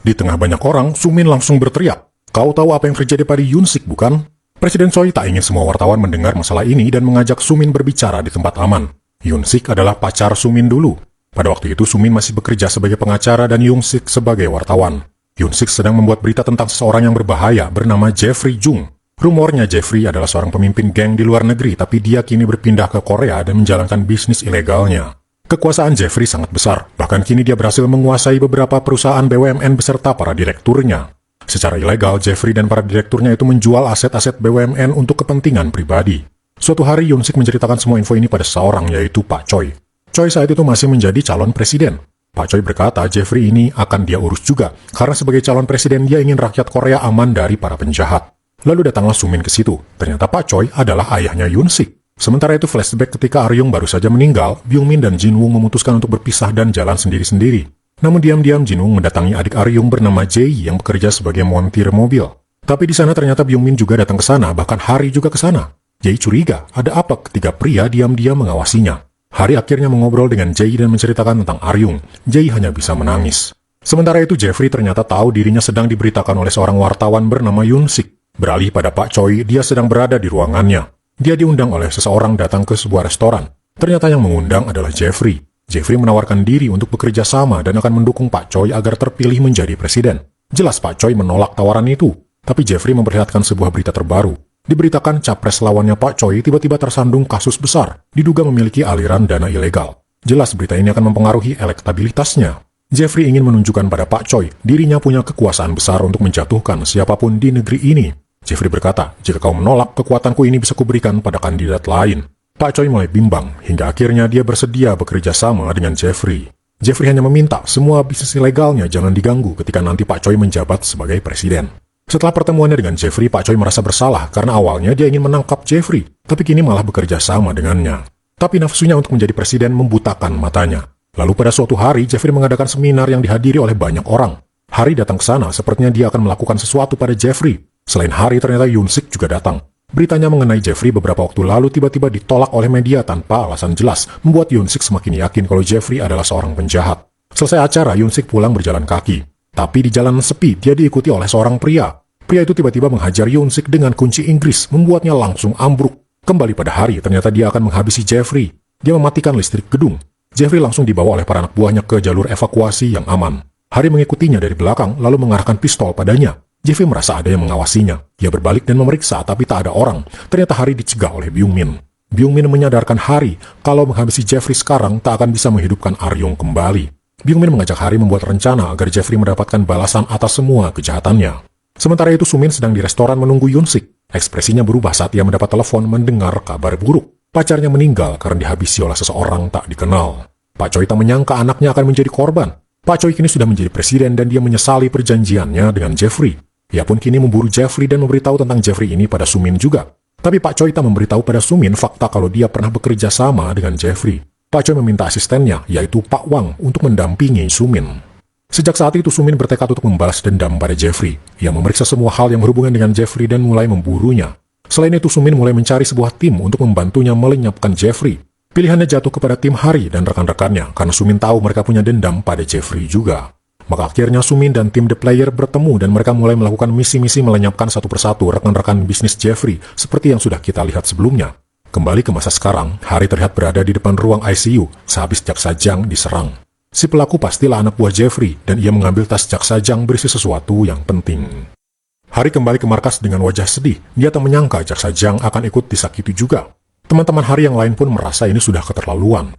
Di tengah banyak orang, Sumin langsung berteriak, "Kau tahu apa yang terjadi pada Yoon-sik, bukan?" Presiden Choi tak ingin semua wartawan mendengar masalah ini dan mengajak Sumin berbicara di tempat aman. Yoon-sik adalah pacar Sumin dulu. Pada waktu itu Sumin masih bekerja sebagai pengacara dan Yoon-sik sebagai wartawan. Yoon-sik sedang membuat berita tentang seseorang yang berbahaya bernama Jeffrey Jung. Rumornya Jeffrey adalah seorang pemimpin geng di luar negeri, tapi dia kini berpindah ke Korea dan menjalankan bisnis ilegalnya. Kekuasaan Jeffrey sangat besar, bahkan kini dia berhasil menguasai beberapa perusahaan BUMN beserta para direkturnya. Secara ilegal, Jeffrey dan para direkturnya itu menjual aset-aset BUMN untuk kepentingan pribadi. Suatu hari Yoon-sik menceritakan semua info ini pada seorang, yaitu Pak Choi. Choi saat itu masih menjadi calon presiden. Pak Choi berkata Jeffrey ini akan dia urus juga, karena sebagai calon presiden dia ingin rakyat Korea aman dari para penjahat. Lalu datanglah Sumin ke situ. Ternyata Pak Choi adalah ayahnya Yoon-sik. Sementara itu flashback ketika Aryung baru saja meninggal, Byung-min dan Jin Wung memutuskan untuk berpisah dan jalan sendiri-sendiri. Namun diam-diam Jin Wung mendatangi adik Aryung bernama Jae yang bekerja sebagai montir mobil. Tapi di sana ternyata Byung-min juga datang ke sana, bahkan Hari juga ke sana. Jae curiga, ada apa ketiga pria diam-diam mengawasinya. Hari akhirnya mengobrol dengan Jae dan menceritakan tentang Aryung. Jae hanya bisa menangis. Sementara itu Jeffrey ternyata tahu dirinya sedang diberitakan oleh seorang wartawan bernama Yoon-sik. Beralih pada Pak Choi, dia sedang berada di ruangannya. Dia diundang oleh seseorang datang ke sebuah restoran. Ternyata yang mengundang adalah Jeffrey. Jeffrey menawarkan diri untuk bekerja sama dan akan mendukung Pak Choi agar terpilih menjadi presiden. Jelas Pak Choi menolak tawaran itu. Tapi Jeffrey memperlihatkan sebuah berita terbaru. Diberitakan capres lawannya Pak Choi tiba-tiba tersandung kasus besar, diduga memiliki aliran dana ilegal. Jelas berita ini akan mempengaruhi elektabilitasnya. Jeffrey ingin menunjukkan pada Pak Choi, dirinya punya kekuasaan besar untuk menjatuhkan siapapun di negeri ini. Jeffrey berkata, jika kau menolak, kekuatanku ini bisa kuberikan pada kandidat lain. Pak Choi mulai bimbang, hingga akhirnya dia bersedia bekerja sama dengan Jeffrey. Jeffrey hanya meminta semua bisnis ilegalnya jangan diganggu ketika nanti Pak Choi menjabat sebagai presiden. Setelah pertemuannya dengan Jeffrey, Pak Choi merasa bersalah karena awalnya dia ingin menangkap Jeffrey, tapi kini malah bekerja sama dengannya. Tapi nafsunya untuk menjadi presiden membutakan matanya. Lalu pada suatu hari, Jeffrey mengadakan seminar yang dihadiri oleh banyak orang. Hari datang ke sana, sepertinya dia akan melakukan sesuatu pada Jeffrey. Selain Hari, ternyata Yoon-sik juga datang. Beritanya mengenai Jeffrey beberapa waktu lalu tiba-tiba ditolak oleh media tanpa alasan jelas, membuat Yoon-sik semakin yakin kalau Jeffrey adalah seorang penjahat. Selesai acara, Yoon-sik pulang berjalan kaki. Tapi di jalan sepi, dia diikuti oleh seorang pria. Pria itu tiba-tiba menghajar Yoon-sik dengan kunci Inggris, membuatnya langsung ambruk. Kembali pada Hari, ternyata dia akan menghabisi Jeffrey. Dia mematikan listrik gedung. Jeffrey langsung dibawa oleh para anak buahnya ke jalur evakuasi yang aman. Hari mengikutinya dari belakang, lalu mengarahkan pistol padanya. Jeffrey merasa ada yang mengawasinya. Ia berbalik dan memeriksa, tapi tak ada orang. Ternyata Hari dicegah oleh Byung-min. Byung-min menyadarkan Hari kalau menghabisi Jeffrey sekarang tak akan bisa menghidupkan Aryong kembali. Byung-min mengajak Hari membuat rencana agar Jeffrey mendapatkan balasan atas semua kejahatannya. Sementara itu Sumin sedang di restoran menunggu Yoon-sik. Ekspresinya berubah saat ia mendapat telepon mendengar kabar buruk. Pacarnya meninggal karena dihabisi oleh seseorang tak dikenal. Pak Choi tak menyangka anaknya akan menjadi korban. Pak Choi kini sudah menjadi presiden dan dia menyesali perjanjiannya dengan Jeffrey. Ia pun kini memburu Jeffrey dan memberitahu tentang Jeffrey ini pada Sumin juga. Tapi Pak Choi tak memberitahu pada Sumin fakta kalau dia pernah bekerja sama dengan Jeffrey. Pak Choi meminta asistennya, yaitu Pak Wang, untuk mendampingi Sumin. Sejak saat itu Sumin bertekad untuk membalas dendam pada Jeffrey. Ia memeriksa semua hal yang berhubungan dengan Jeffrey dan mulai memburunya. Selain itu Sumin mulai mencari sebuah tim untuk membantunya melenyapkan Jeffrey. Pilihannya jatuh kepada tim Hari dan rekan-rekannya karena Sumin tahu mereka punya dendam pada Jeffrey juga. Maka akhirnya Sumin dan tim The Player bertemu dan mereka mulai melakukan misi-misi melenyapkan satu persatu rekan-rekan bisnis Jeffrey seperti yang sudah kita lihat sebelumnya. Kembali ke masa sekarang, Hari terlihat berada di depan ruang ICU sehabis Jaksa Jang diserang. Si pelaku pastilah anak buah Jeffrey dan ia mengambil tas Jaksa Jang berisi sesuatu yang penting. Hari kembali ke markas dengan wajah sedih. Dia tak menyangka Jaksa Jang akan ikut disakiti juga. Teman-teman Hari yang lain pun merasa ini sudah keterlaluan.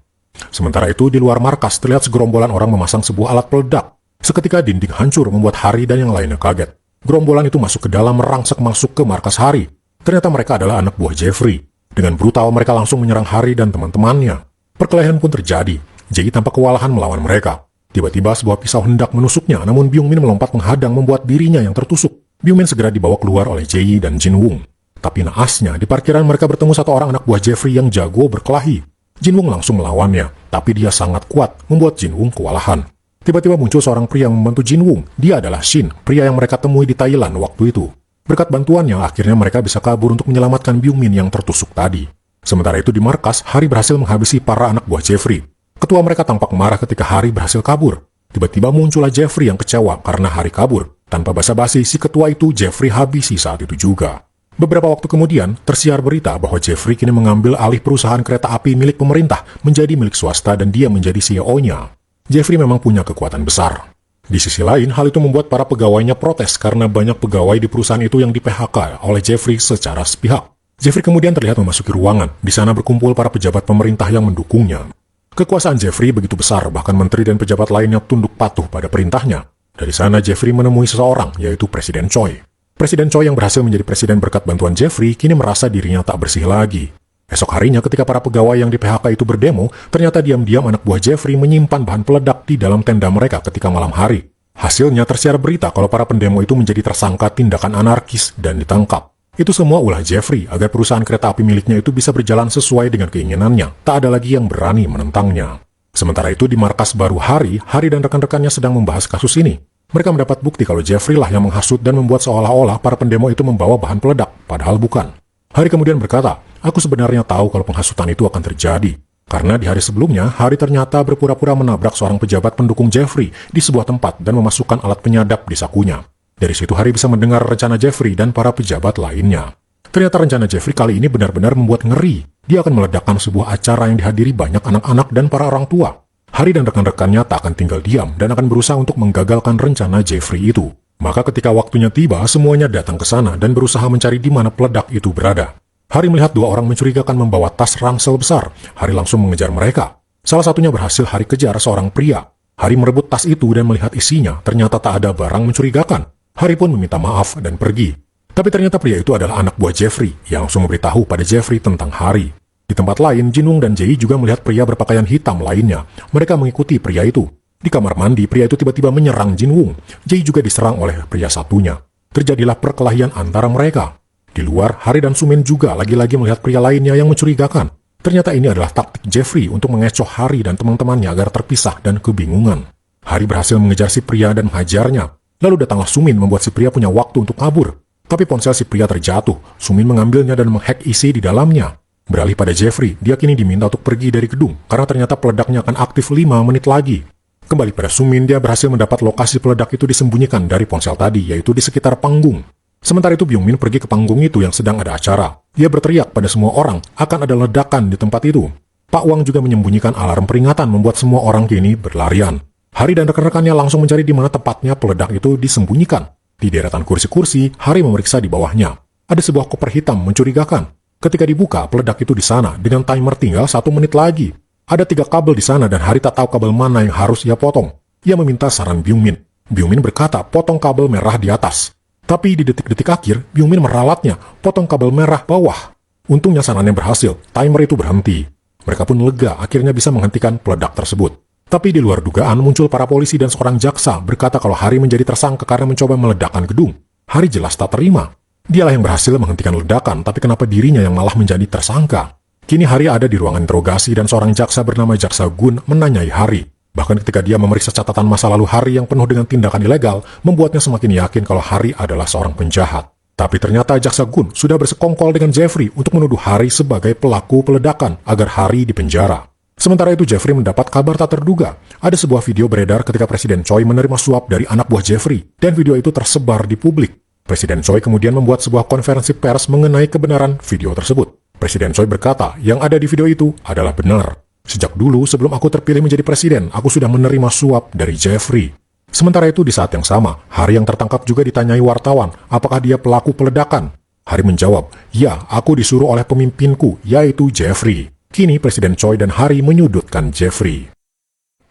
Sementara itu di luar markas terlihat segerombolan orang memasang sebuah alat peledak. Seketika dinding hancur membuat Hari dan yang lainnya kaget. Gerombolan itu masuk ke dalam merangsek masuk ke markas Hari. Ternyata mereka adalah anak buah Jeffrey. Dengan brutal mereka langsung menyerang Hari dan teman-temannya. Perkelahian pun terjadi. Jae tampak kewalahan melawan mereka. Tiba-tiba sebuah pisau hendak menusuknya, namun Byung-min melompat menghadang membuat dirinya yang tertusuk. Byung-min segera dibawa keluar oleh Jae dan Jin-woong. Tapi naasnya, di parkiran mereka bertemu satu orang anak buah Jeffrey yang jago berkelahi. Jin-woong langsung melawannya, tapi dia sangat kuat, membuat Jin-woong kewalahan. Tiba-tiba muncul seorang pria yang membantu Jin-woong. Dia adalah Shin, pria yang mereka temui di Thailand waktu itu. Berkat bantuannya, akhirnya mereka bisa kabur untuk menyelamatkan Byung-min yang tertusuk tadi. Sementara itu di markas, Hari berhasil menghabisi para anak buah Jeffrey. Ketua mereka tampak marah ketika Hari berhasil kabur. Tiba-tiba muncullah Jeffrey yang kecewa karena Hari kabur. Tanpa basa-basi, si ketua itu Jeffrey habisi saat itu juga. Beberapa waktu kemudian, tersiar berita bahwa Jeffrey kini mengambil alih perusahaan kereta api milik pemerintah menjadi milik swasta dan dia menjadi CEO-nya. Jeffrey memang punya kekuatan besar. Di sisi lain, hal itu membuat para pegawainya protes karena banyak pegawai di perusahaan itu yang di-PHK oleh Jeffrey secara sepihak. Jeffrey kemudian terlihat memasuki ruangan. Di sana berkumpul para pejabat pemerintah yang mendukungnya. Kekuasaan Jeffrey begitu besar, bahkan menteri dan pejabat lainnya tunduk patuh pada perintahnya. Dari sana Jeffrey menemui seseorang, yaitu Presiden Choi. Presiden Choi yang berhasil menjadi presiden berkat bantuan Jeffrey kini merasa dirinya tak bersih lagi. Esok harinya ketika para pegawai yang di PHK itu berdemo, ternyata diam-diam anak buah Jeffrey menyimpan bahan peledak di dalam tenda mereka ketika malam hari. Hasilnya tersiar berita kalau para pendemo itu menjadi tersangka tindakan anarkis dan ditangkap. Itu semua ulah Jeffrey agar perusahaan kereta api miliknya itu bisa berjalan sesuai dengan keinginannya. Tak ada lagi yang berani menentangnya. Sementara itu di markas baru Hari dan rekan-rekannya sedang membahas kasus ini. Mereka mendapat bukti kalau Jeffrey lah yang menghasut dan membuat seolah-olah para pendemo itu membawa bahan peledak, padahal bukan. Hari kemudian berkata, "Aku sebenarnya tahu kalau penghasutan itu akan terjadi. Karena di hari sebelumnya, Hari ternyata berpura-pura menabrak seorang pejabat pendukung Jeffrey di sebuah tempat dan memasukkan alat penyadap di sakunya. Dari situ Hari bisa mendengar rencana Jeffrey dan para pejabat lainnya. Ternyata rencana Jeffrey kali ini benar-benar membuat ngeri. Dia akan meledakkan sebuah acara yang dihadiri banyak anak-anak dan para orang tua. Hari dan rekan-rekannya tak akan tinggal diam dan akan berusaha untuk menggagalkan rencana Jeffrey itu. Maka ketika waktunya tiba, semuanya datang ke sana dan berusaha mencari di mana peledak itu berada. Hari melihat dua orang mencurigakan membawa tas ransel besar. Hari langsung mengejar mereka. Salah satunya berhasil Hari kejar seorang pria. Hari merebut tas itu dan melihat isinya, ternyata tak ada barang mencurigakan. Hari pun meminta maaf dan pergi. Tapi ternyata pria itu adalah anak buah Jeffrey yang langsung memberitahu pada Jeffrey tentang Hari. Di tempat lain, Jin-woong dan Jae juga melihat pria berpakaian hitam lainnya. Mereka mengikuti pria itu. Di kamar mandi, pria itu tiba-tiba menyerang Jin-woong. Jae juga diserang oleh pria satunya. Terjadilah perkelahian antara mereka. Di luar, Hari dan Sumin juga lagi-lagi melihat pria lainnya yang mencurigakan. Ternyata ini adalah taktik Jeffrey untuk mengecoh Hari dan teman-temannya agar terpisah dan kebingungan. Hari berhasil mengejar si pria dan menghajarnya. Lalu datanglah Sumin membuat si pria punya waktu untuk kabur. Tapi ponsel si pria terjatuh. Sumin mengambilnya dan menghack isi di dalamnya. Beralih pada Jeffrey, dia kini diminta untuk pergi dari gedung karena ternyata peledaknya akan aktif 5 menit lagi. Kembali pada Sumin, dia berhasil mendapat lokasi peledak itu disembunyikan dari ponsel tadi, yaitu di sekitar panggung. Sementara itu Byung-min pergi ke panggung itu yang sedang ada acara. Dia berteriak pada semua orang akan ada ledakan di tempat itu. Pak Wang juga menyembunyikan alarm peringatan membuat semua orang kini berlarian. Hari dan rekan-rekannya langsung mencari di mana tepatnya peledak itu disembunyikan. Di deretan kursi-kursi, Hari memeriksa di bawahnya. Ada sebuah koper hitam mencurigakan. Ketika dibuka, peledak itu di sana dengan timer tinggal 1 menit lagi. Ada 3 kabel di sana dan Hari tak tahu kabel mana yang harus ia potong. Ia meminta saran Byung-min. Byung-min berkata potong kabel merah di atas. Tapi di detik-detik akhir, Byung-min meralatnya, potong kabel merah bawah. Untungnya sarannya berhasil, timer itu berhenti. Mereka pun lega akhirnya bisa menghentikan peledak tersebut. Tapi di luar dugaan muncul para polisi dan seorang jaksa berkata kalau Hari menjadi tersangka karena mencoba meledakkan gedung. Hari jelas tak terima. Dialah yang berhasil menghentikan ledakan, tapi kenapa dirinya yang malah menjadi tersangka? Kini Hari ada di ruangan interogasi dan seorang jaksa bernama Jaksa Gun menanyai Hari. Bahkan ketika dia memeriksa catatan masa lalu Hari yang penuh dengan tindakan ilegal, membuatnya semakin yakin kalau Hari adalah seorang penjahat. Tapi ternyata Jaksa Gun sudah bersekongkol dengan Jeffrey untuk menuduh Hari sebagai pelaku peledakan agar Hari dipenjara. Sementara itu Jeffrey mendapat kabar tak terduga. Ada sebuah video beredar ketika Presiden Choi menerima suap dari anak buah Jeffrey, dan video itu tersebar di publik. Presiden Choi kemudian membuat sebuah konferensi pers mengenai kebenaran video tersebut. Presiden Choi berkata, yang ada di video itu adalah benar. Sejak dulu sebelum aku terpilih menjadi presiden, aku sudah menerima suap dari Jeffrey. Sementara itu di saat yang sama, Hari yang tertangkap juga ditanyai wartawan, apakah dia pelaku peledakan. Hari menjawab, ya, aku disuruh oleh pemimpinku, yaitu Jeffrey. Kini Presiden Choi dan Hari menyudutkan Jeffrey.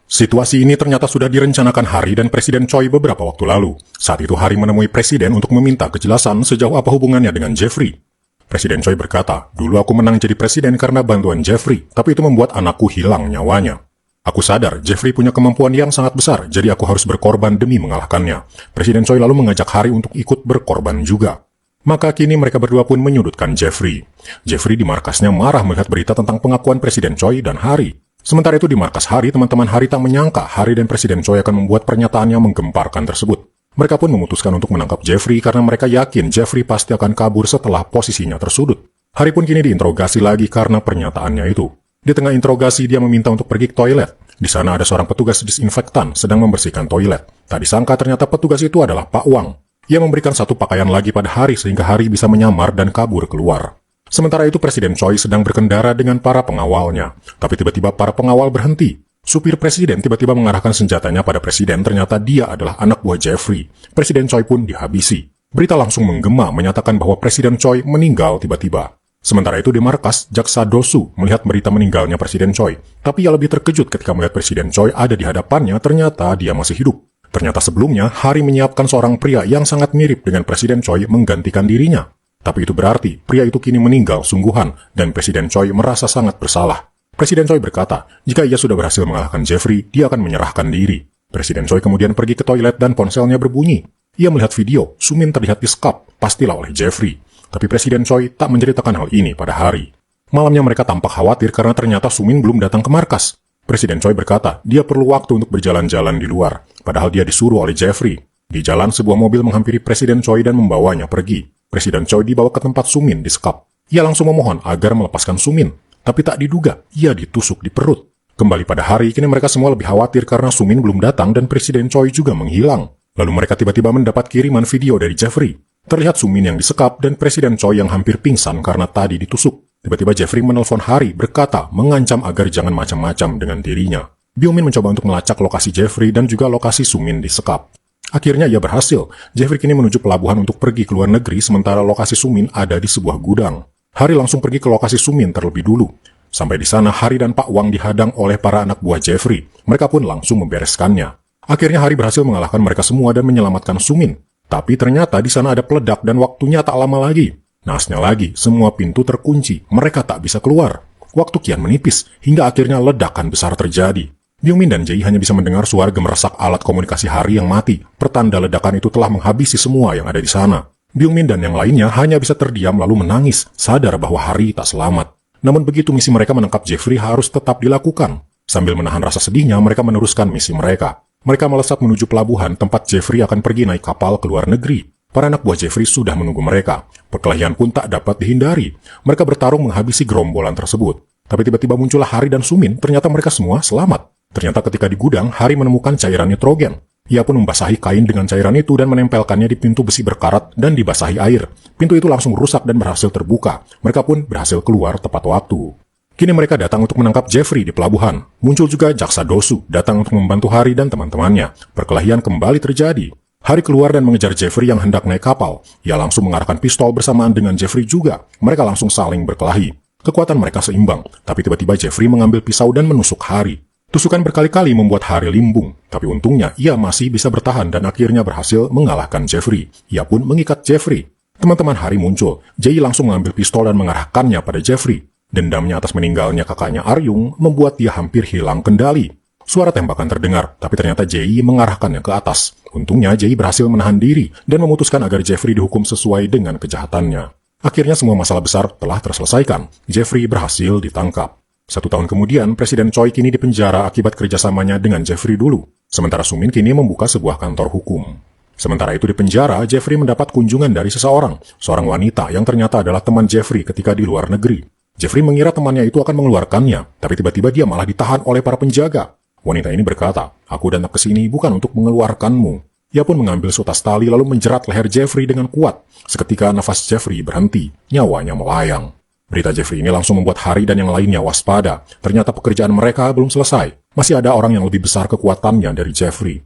Situasi ini ternyata sudah direncanakan Hari dan Presiden Choi beberapa waktu lalu. Saat itu Hari menemui Presiden untuk meminta kejelasan sejauh apa hubungannya dengan Jeffrey. Presiden Choi berkata, dulu aku menang jadi presiden karena bantuan Jeffrey, tapi itu membuat anakku hilang nyawanya. Aku sadar Jeffrey punya kemampuan yang sangat besar, jadi aku harus berkorban demi mengalahkannya. Presiden Choi lalu mengajak Hari untuk ikut berkorban juga. Maka kini mereka berdua pun menyudutkan Jeffrey. Jeffrey di markasnya marah melihat berita tentang pengakuan Presiden Choi dan Hari. Sementara itu di markas Hari, teman-teman Hari tak menyangka Hari dan Presiden Choi akan membuat pernyataan yang menggemparkan tersebut. Mereka pun memutuskan untuk menangkap Jeffrey karena mereka yakin Jeffrey pasti akan kabur setelah posisinya tersudut. Hari pun kini diinterogasi lagi karena pernyataannya itu. Di tengah interogasi dia meminta untuk pergi ke toilet. Di sana ada seorang petugas disinfektan sedang membersihkan toilet. Tak disangka ternyata petugas itu adalah Pak Wang. Ia memberikan satu pakaian lagi pada Hari sehingga Hari bisa menyamar dan kabur keluar. Sementara itu Presiden Choi sedang berkendara dengan para pengawalnya. Tapi tiba-tiba para pengawal berhenti. Supir Presiden tiba-tiba mengarahkan senjatanya pada Presiden, ternyata dia adalah anak buah Jeffrey. Presiden Choi pun dihabisi. Berita langsung menggema menyatakan bahwa Presiden Choi meninggal tiba-tiba. Sementara itu di markas, Jaksa Dosu melihat berita meninggalnya Presiden Choi. Tapi ia lebih terkejut ketika melihat Presiden Choi ada di hadapannya, ternyata dia masih hidup. Ternyata sebelumnya, Hari menyiapkan seorang pria yang sangat mirip dengan Presiden Choi menggantikan dirinya. Tapi itu berarti, pria itu kini meninggal sungguhan, dan Presiden Choi merasa sangat bersalah. Presiden Choi berkata, jika ia sudah berhasil mengalahkan Jeffrey, dia akan menyerahkan diri. Presiden Choi kemudian pergi ke toilet dan ponselnya berbunyi. Ia melihat video, Sumin terlihat disekap, pastilah oleh Jeffrey. Tapi Presiden Choi tak menceritakan hal ini pada Hari. Malamnya mereka tampak khawatir karena ternyata Sumin belum datang ke markas. Presiden Choi berkata, dia perlu waktu untuk berjalan-jalan di luar, padahal dia disuruh oleh Jeffrey. Di jalan, sebuah mobil menghampiri Presiden Choi dan membawanya pergi. Presiden Choi dibawa ke tempat Sumin disekap. Ia langsung memohon agar melepaskan Sumin, tapi tak diduga, ia ditusuk di perut. Kembali pada Hari, kini mereka semua lebih khawatir karena Sumin belum datang dan Presiden Choi juga menghilang. Lalu mereka tiba-tiba mendapat kiriman video dari Jeffrey. Terlihat Sumin yang disekap dan Presiden Choi yang hampir pingsan karena tadi ditusuk. Tiba-tiba Jeffrey menelpon Hari berkata mengancam agar jangan macam-macam dengan dirinya. Byung-min mencoba untuk melacak lokasi Jeffrey dan juga lokasi Sumin disekap. Akhirnya ia berhasil. Jeffrey kini menuju pelabuhan untuk pergi ke luar negeri sementara lokasi Sumin ada di sebuah gudang. Hari langsung pergi ke lokasi Sumin terlebih dulu. Sampai di sana Hari dan Pak Wang dihadang oleh para anak buah Jeffrey. Mereka pun langsung membereskannya. Akhirnya Hari berhasil mengalahkan mereka semua dan menyelamatkan Sumin. Tapi ternyata di sana ada peledak dan waktunya tak lama lagi. Naasnya lagi, semua pintu terkunci, mereka tak bisa keluar. Waktu kian menipis, hingga akhirnya ledakan besar terjadi. Byung-min dan Jae hanya bisa mendengar suara gemeresak alat komunikasi Hari yang mati, pertanda ledakan itu telah menghabisi semua yang ada di sana. Byung-min dan yang lainnya hanya bisa terdiam lalu menangis, sadar bahwa Hari tak selamat. Namun begitu misi mereka menangkap Jeffrey harus tetap dilakukan. Sambil menahan rasa sedihnya, mereka meneruskan misi mereka. Mereka melesat menuju pelabuhan tempat Jeffrey akan pergi naik kapal ke luar negeri. Para anak buah Jeffrey sudah menunggu mereka. Perkelahian pun tak dapat dihindari. Mereka bertarung menghabisi gerombolan tersebut. Tapi tiba-tiba muncullah Hari dan Sumin, ternyata mereka semua selamat. Ternyata ketika di gudang, Hari menemukan cairan nitrogen. Ia pun membasahi kain dengan cairan itu dan menempelkannya di pintu besi berkarat dan dibasahi air. Pintu itu langsung rusak dan berhasil terbuka. Mereka pun berhasil keluar tepat waktu. Kini mereka datang untuk menangkap Jeffrey di pelabuhan. Muncul juga Jaksa Dosu, datang untuk membantu Hari dan teman-temannya. Perkelahian kembali terjadi. Harry keluar dan mengejar Jeffrey yang hendak naik kapal. Ia langsung mengarahkan pistol bersamaan dengan Jeffrey juga. Mereka langsung saling berkelahi. Kekuatan mereka seimbang, tapi tiba-tiba Jeffrey mengambil pisau dan menusuk Harry. Tusukan berkali-kali membuat Harry limbung, tapi untungnya ia masih bisa bertahan dan akhirnya berhasil mengalahkan Jeffrey. Ia pun mengikat Jeffrey. Teman-teman Harry muncul. Jay langsung mengambil pistol dan mengarahkannya pada Jeffrey. Dendamnya atas meninggalnya kakaknya Aryung membuat dia hampir hilang kendali. Suara tembakan terdengar, tapi ternyata Jay mengarahkannya ke atas. Untungnya Jay berhasil menahan diri dan memutuskan agar Jeffrey dihukum sesuai dengan kejahatannya. Akhirnya semua masalah besar telah terselesaikan. Jeffrey berhasil ditangkap. 1 tahun kemudian, Presiden Choi kini dipenjara akibat kerjasamanya dengan Jeffrey dulu. Sementara Sumin kini membuka sebuah kantor hukum. Sementara itu di penjara, Jeffrey mendapat kunjungan dari seorang wanita yang ternyata adalah teman Jeffrey ketika di luar negeri. Jeffrey mengira temannya itu akan mengeluarkannya, tapi tiba-tiba dia malah ditahan oleh para penjaga. Wanita ini berkata, "Aku datang ke sini bukan untuk mengeluarkanmu." Ia pun mengambil sutas tali lalu menjerat leher Jeffrey dengan kuat. Seketika nafas Jeffrey berhenti, nyawanya melayang. Berita Jeffrey ini langsung membuat Harry dan yang lainnya waspada. Ternyata pekerjaan mereka belum selesai. Masih ada orang yang lebih besar kekuatannya dari Jeffrey.